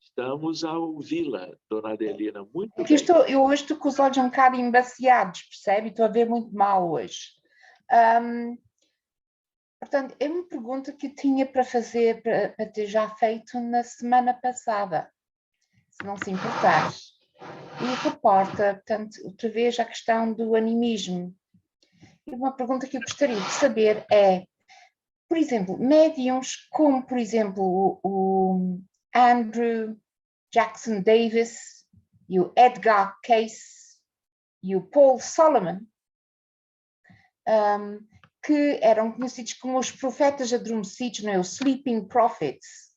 Estamos a ouvi-la, dona Adelina, muito
Porque
bem.
eu hoje estou com os olhos um bocado embaciados, percebe? Estou a ver muito mal hoje. Portanto, é uma pergunta que eu tinha para fazer, para ter já feito na semana passada, se não se importar. E reporta, portanto, outra vez a questão do animismo. E uma pergunta que eu gostaria de saber é, por exemplo, médiums como, por exemplo, o Andrew Jackson Davis e o Edgar Cayce e o Paul Solomon, que eram conhecidos como os profetas adormecidos, não é? Os Sleeping Prophets,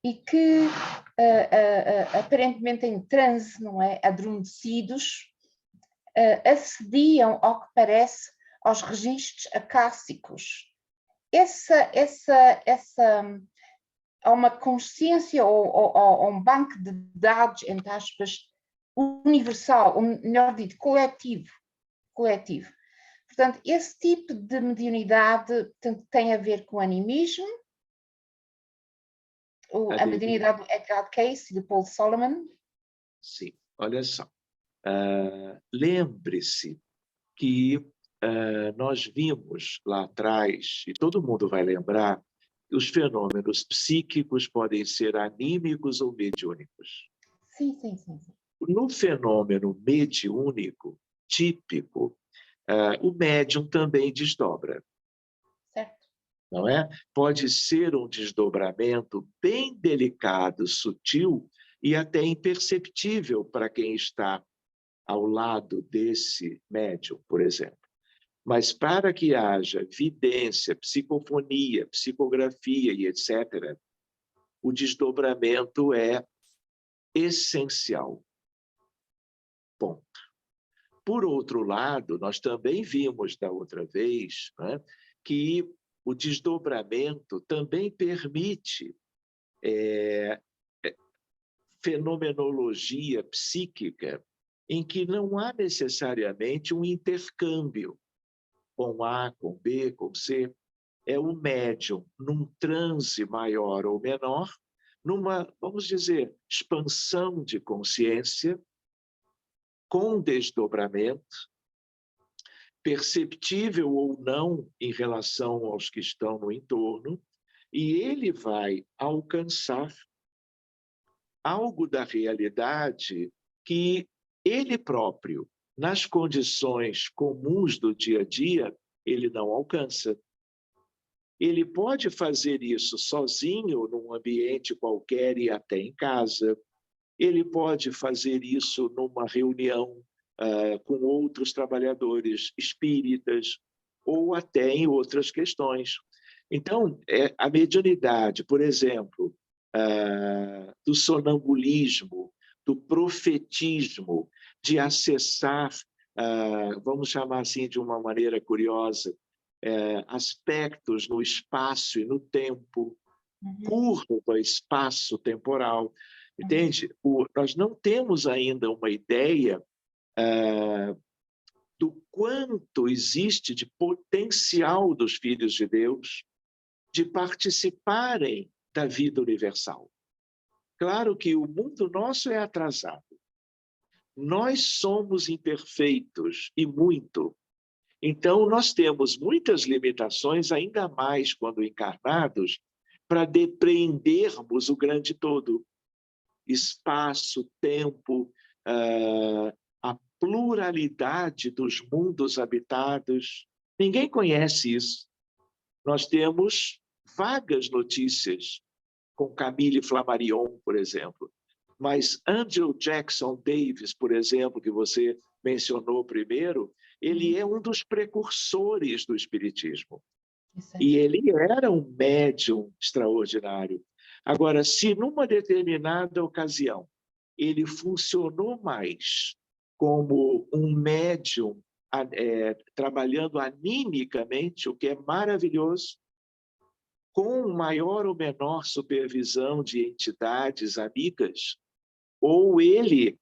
e que aparentemente em transe, não é? Adormecidos, acediam, ao que parece, aos registros acássicos. Há uma consciência ou um banco de dados, entre aspas, universal, ou melhor dito, coletivo. Portanto, esse tipo de mediunidade, portanto, tem a ver com animismo, a mediunidade do Edgar Cayce e do Paul Solomon.
Sim, olha só. Lembre-se que nós vimos lá atrás, e todo mundo vai lembrar, que os fenômenos psíquicos podem ser anímicos ou mediúnicos.
Sim.
No fenômeno mediúnico, típico, o médium também desdobra.
Certo.
Não é? Pode ser um desdobramento bem delicado, sutil e até imperceptível para quem está ao lado desse médium, por exemplo. Mas para que haja vidência, psicofonia, psicografia e etc., o desdobramento é essencial. Ponto. Por outro lado, nós também vimos da outra vez, né, que o desdobramento também permite fenomenologia psíquica em que não há necessariamente um intercâmbio com A, com B, com C. É o médium num transe maior ou menor, numa, vamos dizer, expansão de consciência, com desdobramento, perceptível ou não em relação aos que estão no entorno, e ele vai alcançar algo da realidade que ele próprio, nas condições comuns do dia a dia, ele não alcança. Ele pode fazer isso sozinho, num ambiente qualquer e até em casa. Ele pode fazer isso numa reunião com outros trabalhadores espíritas ou até em outras questões. Então, a mediunidade, por exemplo, do sonambulismo, do profetismo, de acessar, vamos chamar assim de uma maneira curiosa, aspectos no espaço e no tempo, curva espaço-temporal. Entende? Nós não temos ainda uma ideia do quanto existe de potencial dos filhos de Deus de participarem da vida universal. Claro que o mundo nosso é atrasado. Nós somos imperfeitos e muito. Então, nós temos muitas limitações, ainda mais quando encarnados, para depreendermos o grande todo. Espaço, tempo, a pluralidade dos mundos habitados. Ninguém conhece isso. Nós temos vagas notícias com Camille Flammarion, por exemplo. Mas Andrew Jackson Davis, por exemplo, que você mencionou primeiro, ele é um dos precursores do espiritismo. E ele era um médium extraordinário. Agora, se numa determinada ocasião ele funcionou mais como um médium trabalhando animicamente, o que é maravilhoso, com maior ou menor supervisão de entidades amigas, ou ele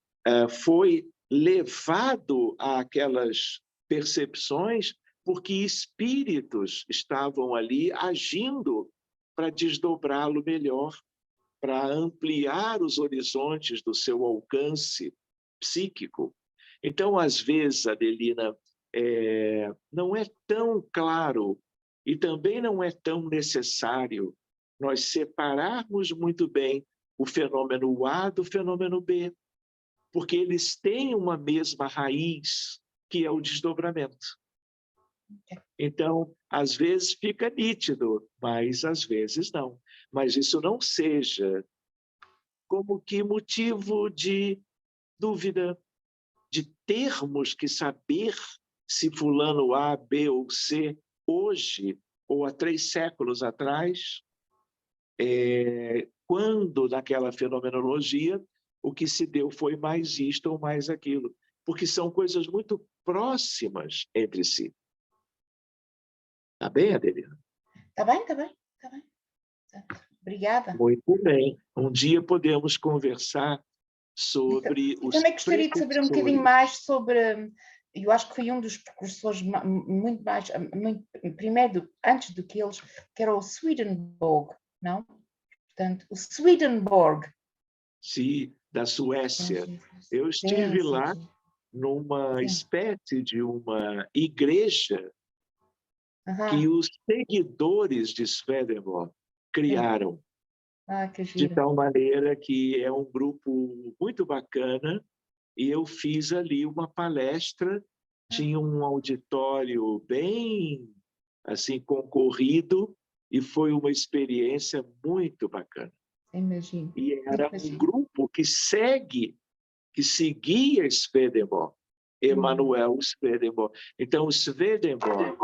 foi levado àquelas percepções porque espíritos estavam ali agindo para desdobrá-lo melhor, para ampliar os horizontes do seu alcance psíquico. Então, às vezes, Adelina, não é tão claro e também não é tão necessário nós separarmos muito bem o fenômeno A do fenômeno B, porque eles têm uma mesma raiz, que é o desdobramento. Então, às vezes fica nítido, mas às vezes não. Mas isso não seja como que motivo de dúvida, de termos que saber se fulano A, B ou C, hoje ou há 3 séculos atrás, quando naquela fenomenologia o que se deu foi mais isto ou mais aquilo, porque são coisas muito próximas entre si. Tá bem, Adelina?
Tá bem, tá bem, tá bem. Obrigada.
Muito bem. Um dia podemos conversar sobre os
também gostaria de saber um bocadinho mais sobre, eu acho que foi um dos precursores muito mais, primeiro, antes do que eles, que era o Swedenborg, não? Portanto, o Swedenborg.
Sim, da Suécia. Eu estive lá numa espécie de uma igreja que os seguidores de Swedenborg criaram. De tal maneira que é um grupo muito bacana, e eu fiz ali uma palestra, tinha um auditório bem assim concorrido, e foi uma experiência muito bacana.
Imagino.
E era um grupo que seguia Swedenborg, Emanuel Swedenborg. Então, Swedenborg,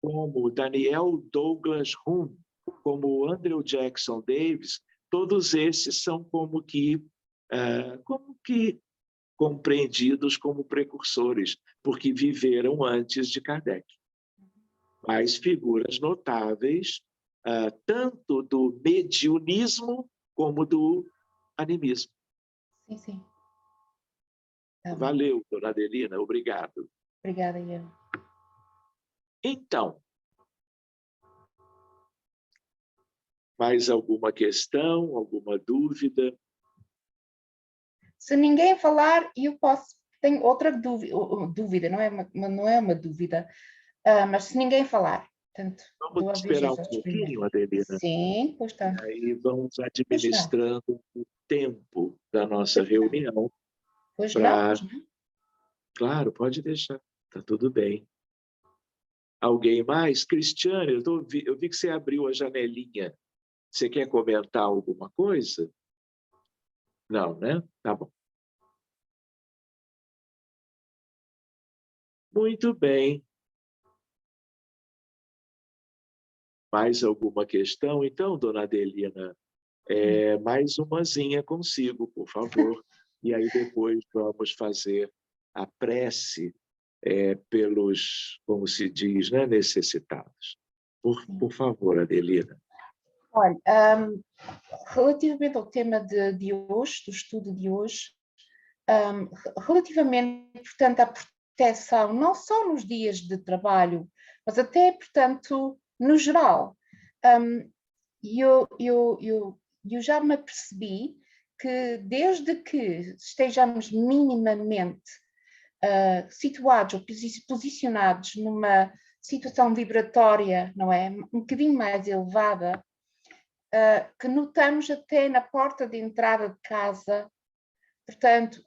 como Daniel Douglas Hum, como Andrew Jackson Davis, todos esses são como que compreendidos como precursores, porque viveram antes de Kardec. Mas figuras notáveis, tanto do mediunismo como do animismo.
Sim, sim.
Valeu, dona Adelina, obrigado.
Obrigada, Ian.
Então, mais alguma questão, alguma dúvida?
Se ninguém falar, eu posso. Tenho outra dúvida, não é uma dúvida, mas se ninguém falar, portanto,
vamos esperar um pouquinho, Adelina.
Sim, pois está.
E aí vamos administrando o tempo da nossa reunião.
Pois não, pois não.
Claro, pode deixar, está tudo bem. Alguém mais? Cristiane, eu vi que você abriu a janelinha. Você quer comentar alguma coisa? Não, né? Tá bom. Muito bem. Mais alguma questão? Então, dona Adelina, mais umazinha consigo, por favor. E aí depois vamos fazer a prece pelos, como se diz, né, necessitados. Por favor, Adelina.
Olha, relativamente ao tema de hoje, do estudo de hoje, relativamente, portanto, à proteção, não só nos dias de trabalho, mas até, portanto, no geral. Eu já me apercebi que desde que estejamos minimamente situados ou posicionados numa situação vibratória, não é? Um bocadinho mais elevada, que notamos até na porta de entrada de casa, portanto,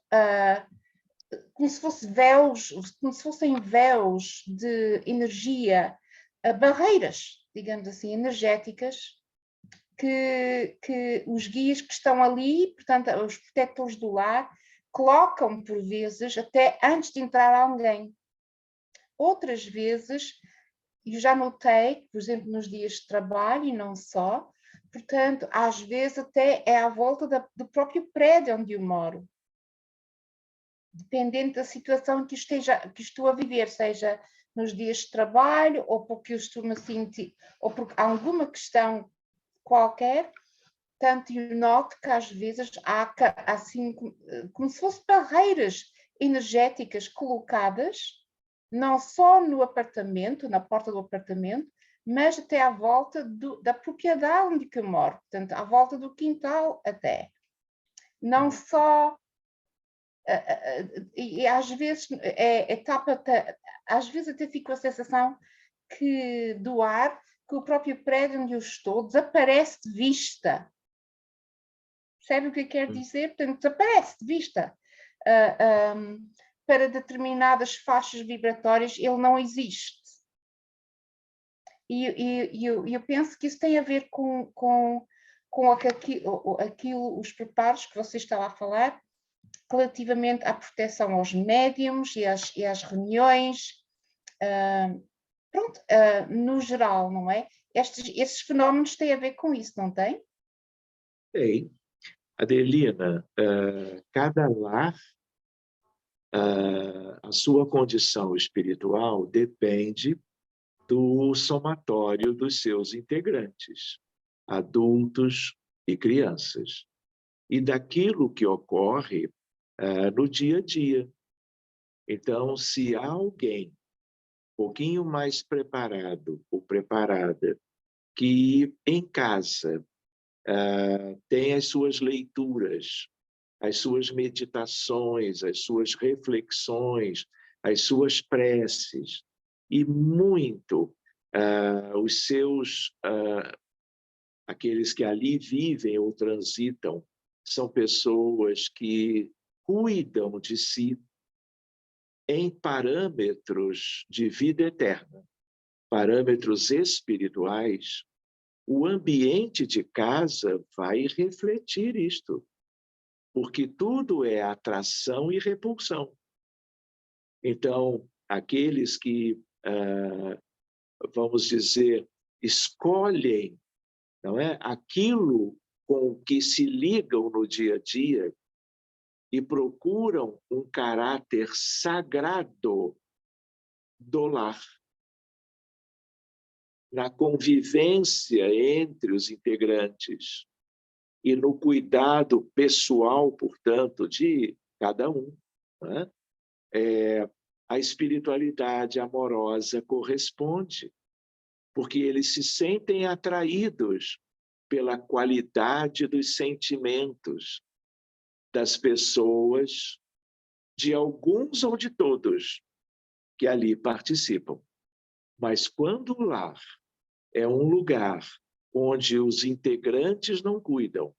como se fossem véus de energia, barreiras, digamos assim, energéticas, que os guias que estão ali, portanto, os protetores do lar, colocam por vezes até antes de entrar alguém. Outras vezes, eu já notei, por exemplo, nos dias de trabalho e não só, portanto, às vezes até é à volta do próprio prédio onde eu moro. Dependendo da situação que estou a viver, seja nos dias de trabalho, ou porque eu estou me sentir, ou porque há alguma questão qualquer, tanto eu noto que às vezes há assim, como se fossem barreiras energéticas colocadas, não só no apartamento, na porta do apartamento, mas até à volta da propriedade onde eu moro, portanto, à volta do quintal até. Não só... E às vezes às vezes até fico com a sensação que do ar, que o próprio prédio onde eu estou desaparece de vista. Percebe o que eu quero dizer? Portanto, desaparece de vista. Para determinadas faixas vibratórias, ele não existe. E eu penso que isso tem a ver com aquilo, os preparos que você estava a falar, relativamente à proteção aos médiums e às reuniões. Pronto, no geral, não é? Esses fenómenos têm a ver com isso, não tem?
Tem. Adelina, cada lar, a sua condição espiritual depende do somatório dos seus integrantes, adultos e crianças, e daquilo que ocorre no dia a dia. Então, se há alguém um pouquinho mais preparado ou preparada, que em casa tem as suas leituras, as suas meditações, as suas reflexões, as suas preces, e muito os seus, aqueles que ali vivem ou transitam, são pessoas que cuidam de si em parâmetros de vida eterna, parâmetros espirituais. O ambiente de casa vai refletir isto, porque tudo é atração e repulsão. Então, aqueles que, vamos dizer, escolhem, não é, aquilo com o que se ligam no dia a dia e procuram um caráter sagrado do lar, na convivência entre os integrantes e no cuidado pessoal, portanto, de cada um, né? A espiritualidade amorosa corresponde, porque eles se sentem atraídos pela qualidade dos sentimentos das pessoas, de alguns ou de todos, que ali participam. Mas quando o lar é um lugar onde os integrantes não cuidam,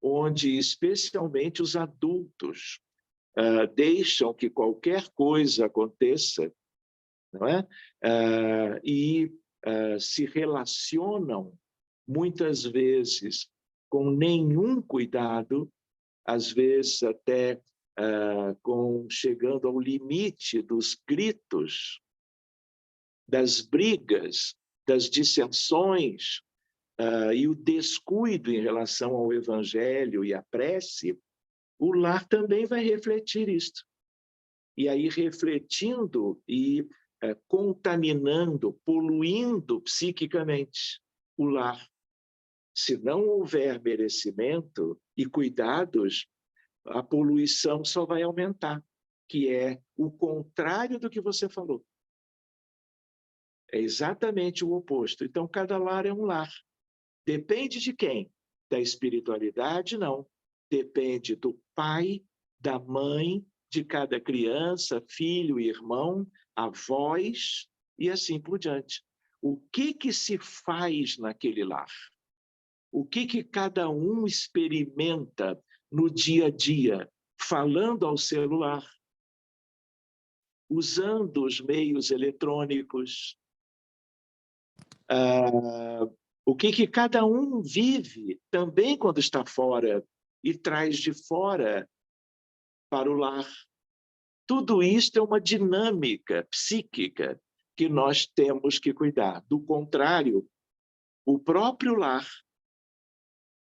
onde especialmente os adultos deixam que qualquer coisa aconteça, não é? E se relacionam muitas vezes com nenhum cuidado, às vezes até chegando ao limite dos gritos, das brigas, das dissensões, e o descuido em relação ao evangelho e à prece, o lar também vai refletir isto. E aí, refletindo e contaminando, poluindo psiquicamente o lar. Se não houver merecimento e cuidados, a poluição só vai aumentar, que é o contrário do que você falou. É exatamente o oposto. Então, cada lar é um lar. Depende de quem? Da espiritualidade, não. Depende do pai, da mãe, de cada criança, filho, irmão, avós e assim por diante. O que se faz naquele lar? O que cada um experimenta no dia a dia, falando ao celular, usando os meios eletrônicos, o que cada um vive também quando está fora e traz de fora para o lar. Tudo isto é uma dinâmica psíquica que nós temos que cuidar. Do contrário, o próprio lar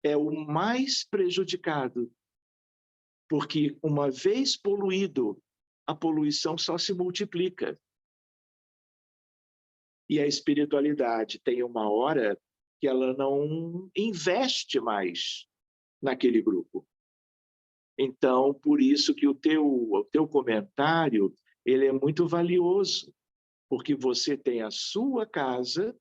é o mais prejudicado, porque uma vez poluído, a poluição só se multiplica. E a espiritualidade tem uma hora que ela não investe mais naquele grupo. Então, por isso que o teu comentário ele é muito valioso, porque você tem a sua casa,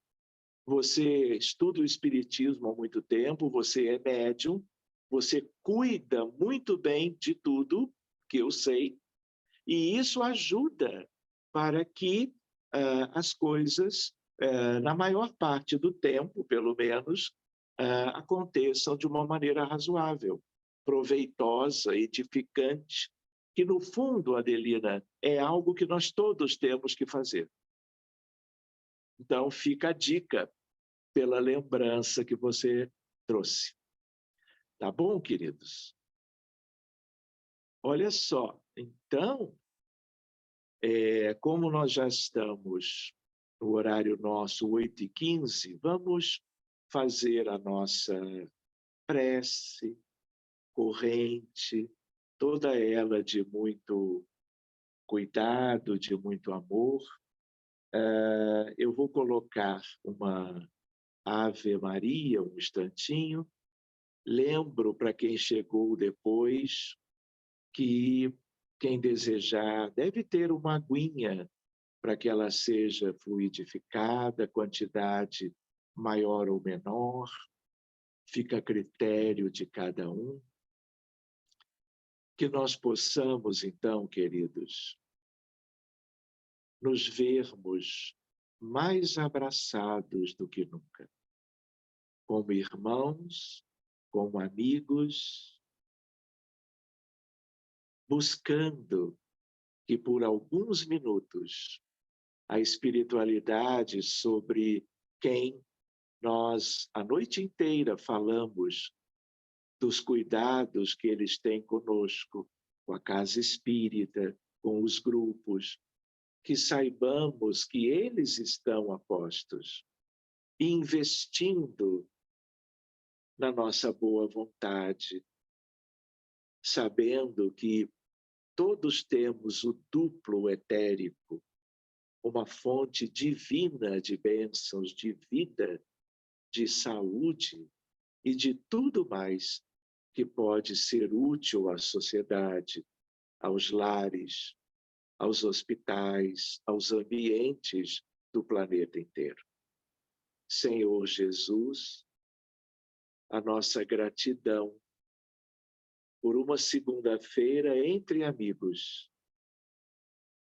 você estuda o espiritismo há muito tempo, você é médium, você cuida muito bem de tudo que eu sei, e isso ajuda para que as coisas, na maior parte do tempo, pelo menos, aconteçam de uma maneira razoável, proveitosa, edificante, que, no fundo, Adelina, é algo que nós todos temos que fazer. Então, fica a dica pela lembrança que você trouxe. Tá bom, queridos? Olha só, então, como nós já estamos no horário nosso, 8h15, vamos fazer a nossa prece corrente, toda ela de muito cuidado, de muito amor. Eu vou colocar uma Ave Maria, um instantinho. Lembro para quem chegou depois que quem desejar deve ter uma aguinha para que ela seja fluidificada, quantidade maior ou menor, fica a critério de cada um. Que nós possamos, então, queridos, nos vermos mais abraçados do que nunca, como irmãos, como amigos, buscando que por alguns minutos a espiritualidade sobre quem nós a noite inteira falamos dos cuidados que eles têm conosco, com a casa espírita, com os grupos, que saibamos que eles estão a postos, investindo na nossa boa vontade, sabendo que todos temos o duplo etérico, uma fonte divina de bênçãos, de vida, de saúde e de tudo mais que pode ser útil à sociedade, aos lares, aos hospitais, aos ambientes do planeta inteiro. Senhor Jesus, a nossa gratidão por uma segunda-feira entre amigos,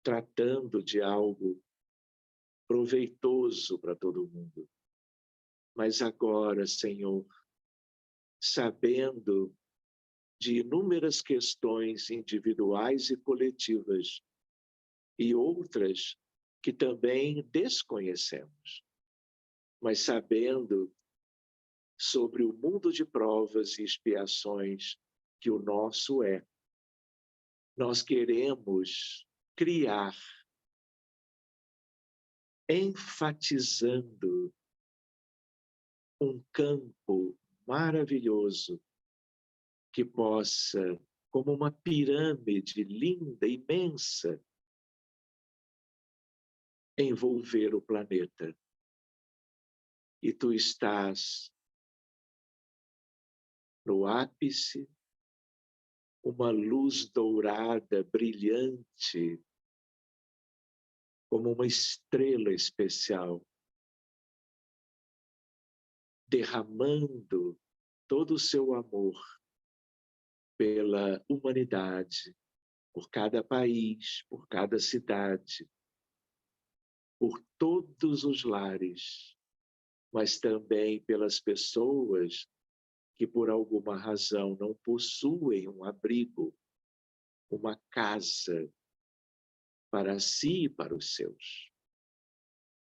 tratando de algo proveitoso para todo mundo. Mas agora, Senhor, sabendo de inúmeras questões individuais e coletivas e outras que também desconhecemos, mas sabendo sobre o mundo de provas e expiações que o nosso é, nós queremos criar, enfatizando um campo maravilhoso que possa, como uma pirâmide linda, imensa, envolver o planeta. E tu estás no ápice uma luz dourada, brilhante, como uma estrela especial, derramando todo o seu amor pela humanidade, por cada país, por cada cidade, por todos os lares, mas também pelas pessoas que por alguma razão não possuem um abrigo, uma casa para si e para os seus.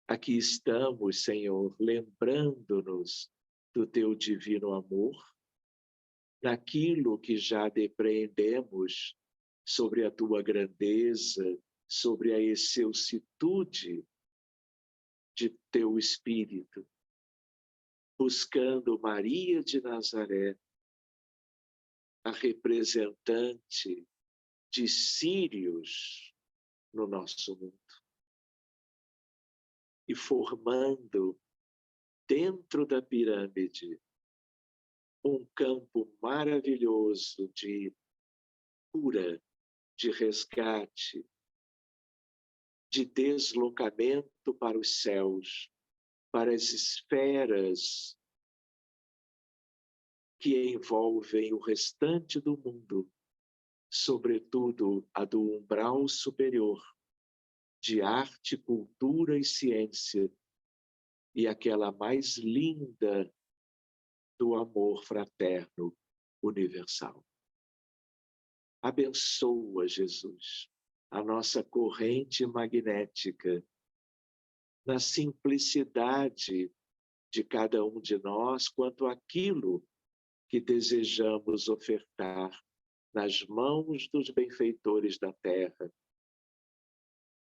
Aqui estamos, Senhor, lembrando-nos do teu divino amor, naquilo que já depreendemos sobre a tua grandeza, sobre a excelsitude de teu Espírito, buscando Maria de Nazaré, a representante de Sírios no nosso mundo, e formando dentro da pirâmide um campo maravilhoso de cura, de resgate, de deslocamento para os céus, para as esferas que envolvem o restante do mundo, sobretudo a do umbral superior, de arte, cultura e ciência, e aquela mais linda do amor fraterno universal. Abençoa, Jesus, a nossa corrente magnética, na simplicidade de cada um de nós quanto àquilo que desejamos ofertar nas mãos dos benfeitores da terra,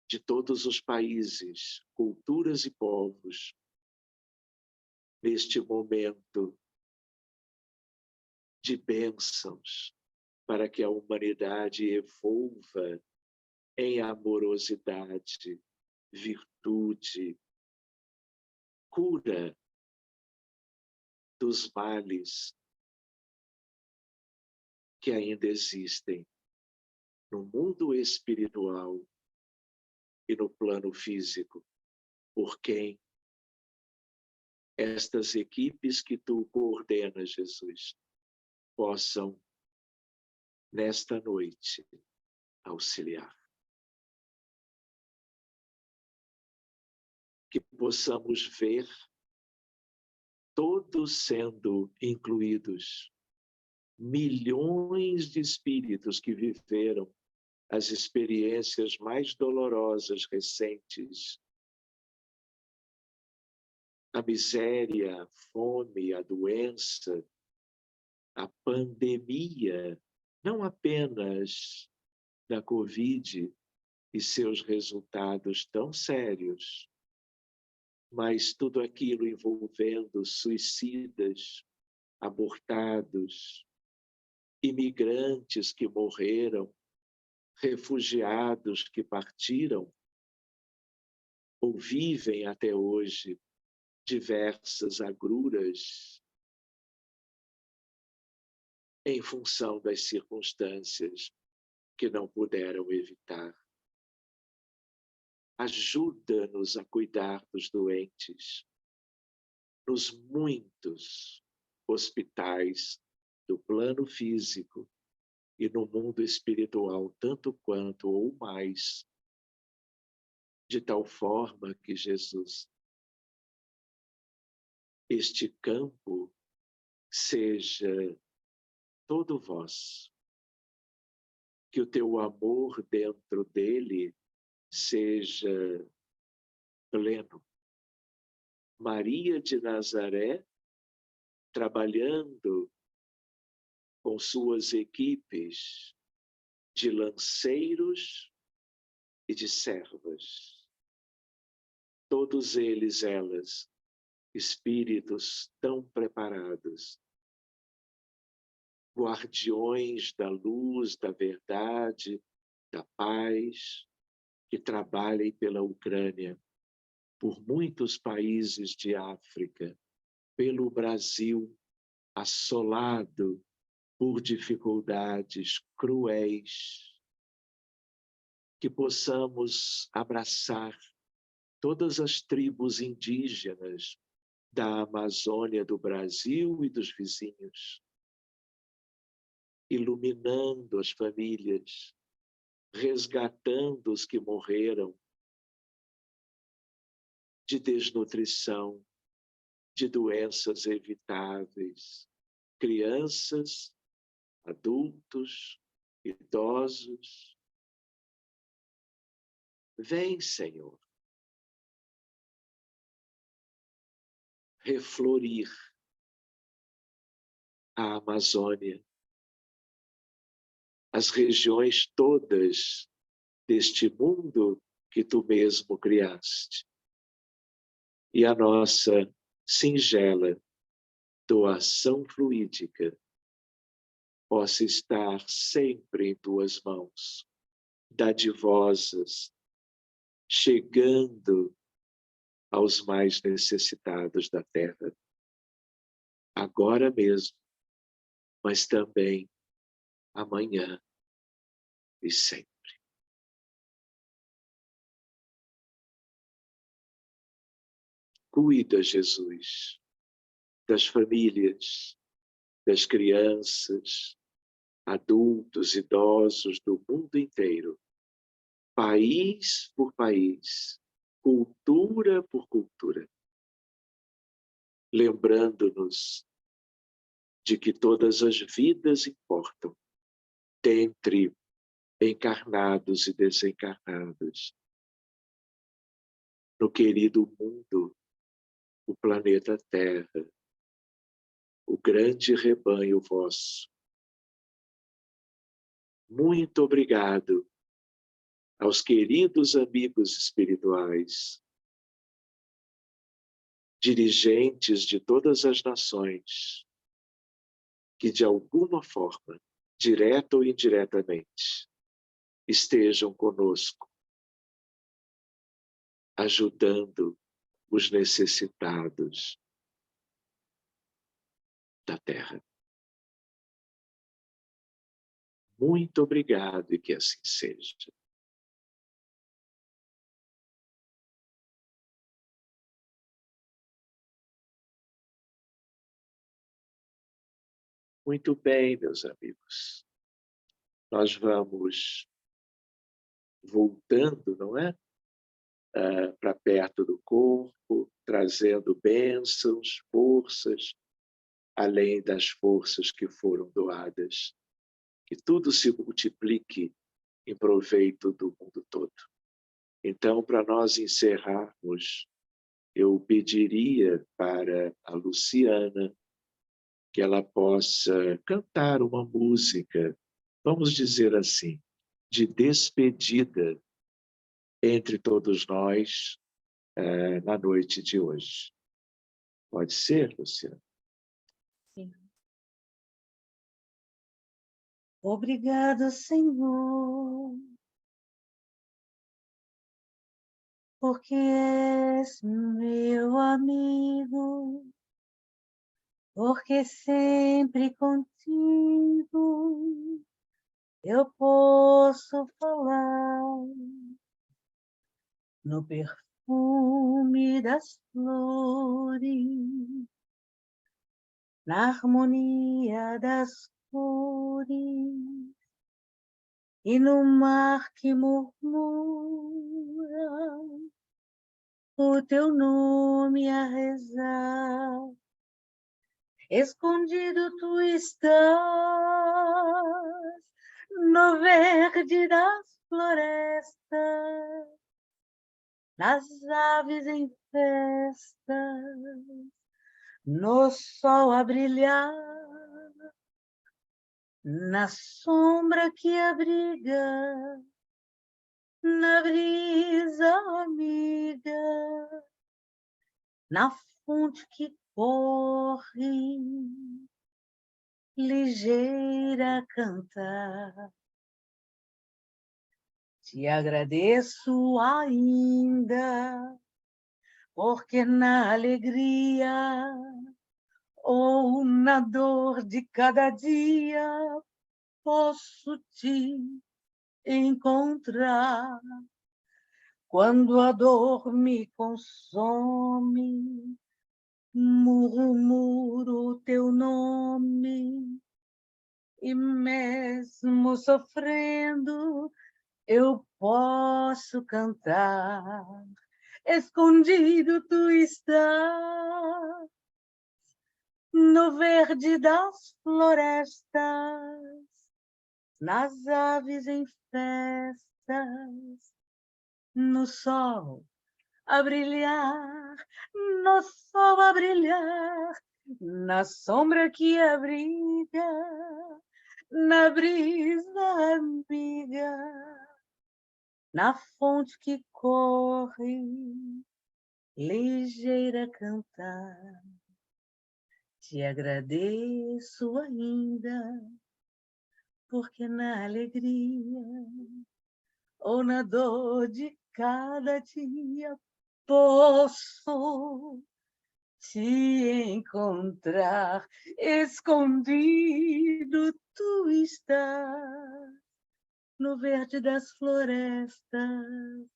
de todos os países, culturas e povos, neste momento de bênçãos, para que a humanidade evolva em amorosidade, virtude, cura dos males que ainda existem no mundo espiritual e no plano físico, por quem estas equipes que tu coordenas, Jesus, possam, nesta noite, auxiliar. Que possamos ver todos sendo incluídos, milhões de espíritos que viveram as experiências mais dolorosas recentes, a miséria, a fome, a doença, a pandemia, não apenas da Covid e seus resultados tão sérios, mas tudo aquilo envolvendo suicidas, abortados, imigrantes que morreram, refugiados que partiram ou vivem até hoje diversas agruras em função das circunstâncias que não puderam evitar. Ajuda-nos a cuidar dos doentes nos muitos hospitais do plano físico e no mundo espiritual, tanto quanto ou mais, de tal forma que, Jesus, este campo seja todo vosso, que o teu amor dentro dele seja pleno. Maria de Nazaré, trabalhando com suas equipes de lanceiros e de servas, todos eles, elas, espíritos tão preparados, guardiões da luz, da verdade, da paz, que trabalhem pela Ucrânia, por muitos países de África, pelo Brasil assolado por dificuldades cruéis, que possamos abraçar todas as tribos indígenas da Amazônia, do Brasil e dos vizinhos, iluminando as famílias, resgatando os que morreram de desnutrição, de doenças evitáveis, crianças, adultos, idosos. Vem, Senhor, reflorir a Amazônia, as regiões todas deste mundo que tu mesmo criaste. E a nossa singela doação fluídica possa estar sempre em tuas mãos, dadivosas, chegando aos mais necessitados da terra, agora mesmo, mas também amanhã e sempre. Cuida, Jesus, das famílias, das crianças, adultos, idosos do mundo inteiro, país por país, cultura por cultura, lembrando-nos de que todas as vidas importam, dentre encarnados e desencarnados, no querido mundo, o planeta Terra, o grande rebanho vosso. Muito obrigado aos queridos amigos espirituais, dirigentes de todas as nações, que de alguma forma, direta ou indiretamente, estejam conosco, ajudando os necessitados da Terra. Muito obrigado e que assim seja. Muito bem, meus amigos. Nós vamos voltando, não é? Para perto do corpo, trazendo bênçãos, forças, além das forças que foram doadas. Que tudo se multiplique em proveito do mundo todo. Então, para nós encerrarmos, eu pediria para a Luciana que ela possa cantar uma música, vamos dizer assim, de despedida entre todos nós na noite de hoje. Pode ser, Luciana?
Sim. Obrigado, Senhor, porque és meu amigo, porque sempre contigo eu posso falar no perfume das flores, na harmonia das cores e no mar que murmura o teu nome a rezar. Escondido tu estás no verde das florestas, nas aves em festa, no sol a brilhar, na sombra que abriga, na brisa amiga, na fonte que corre, ligeira a cantar. Te agradeço ainda, porque na alegria ou na dor de cada dia posso te encontrar. Quando a dor me consome, murmuro teu nome, e mesmo sofrendo, eu posso cantar. Escondido tu estás, no verde das florestas, nas aves em festas, no sol a brilhar, no sol a brilhar, na sombra que abriga, na brisa amiga, na fonte que corre, ligeira a cantar. Te agradeço ainda, porque na alegria ou na dor de cada dia posso te encontrar. Escondido tu estás, no verde das florestas,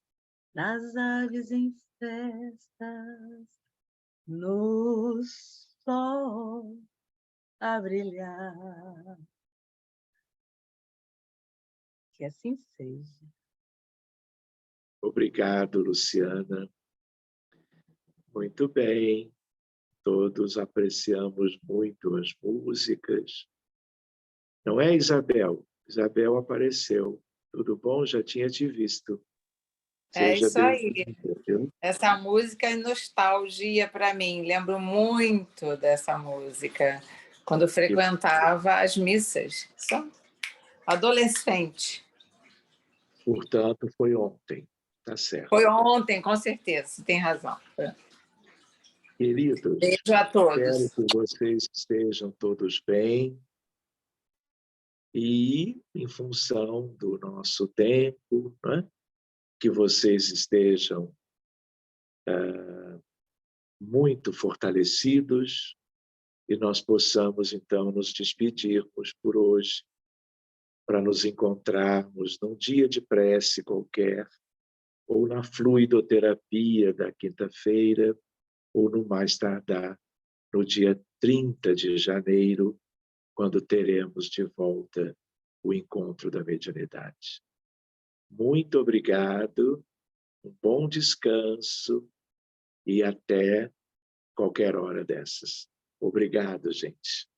nas aves em festas, no sol a brilhar. Que assim seja.
Obrigado, Luciana. Muito bem. Todos apreciamos muito as músicas. Não é, Isabel? Isabel apareceu. Tudo bom? Já tinha te visto.
É
Seja
isso aí.
bem-vinda, viu?
Essa música é nostalgia para mim. Lembro muito dessa música quando eu frequentava as missas. Só adolescente.
Portanto, foi ontem. Tá certo.
Foi ontem, com certeza. Tem razão.
Queridos,
Beijo a todos.
espero que vocês estejam todos bem. E, em função do nosso tempo, né, que vocês estejam muito fortalecidos e nós possamos, então, nos despedirmos por hoje, para nos encontrarmos num dia de prece qualquer, ou na fluidoterapia da quinta-feira, ou no mais tardar, no dia 30 de janeiro, quando teremos de volta o encontro da mediunidade. Muito obrigado, um bom descanso e até qualquer hora dessas. Obrigado, gente.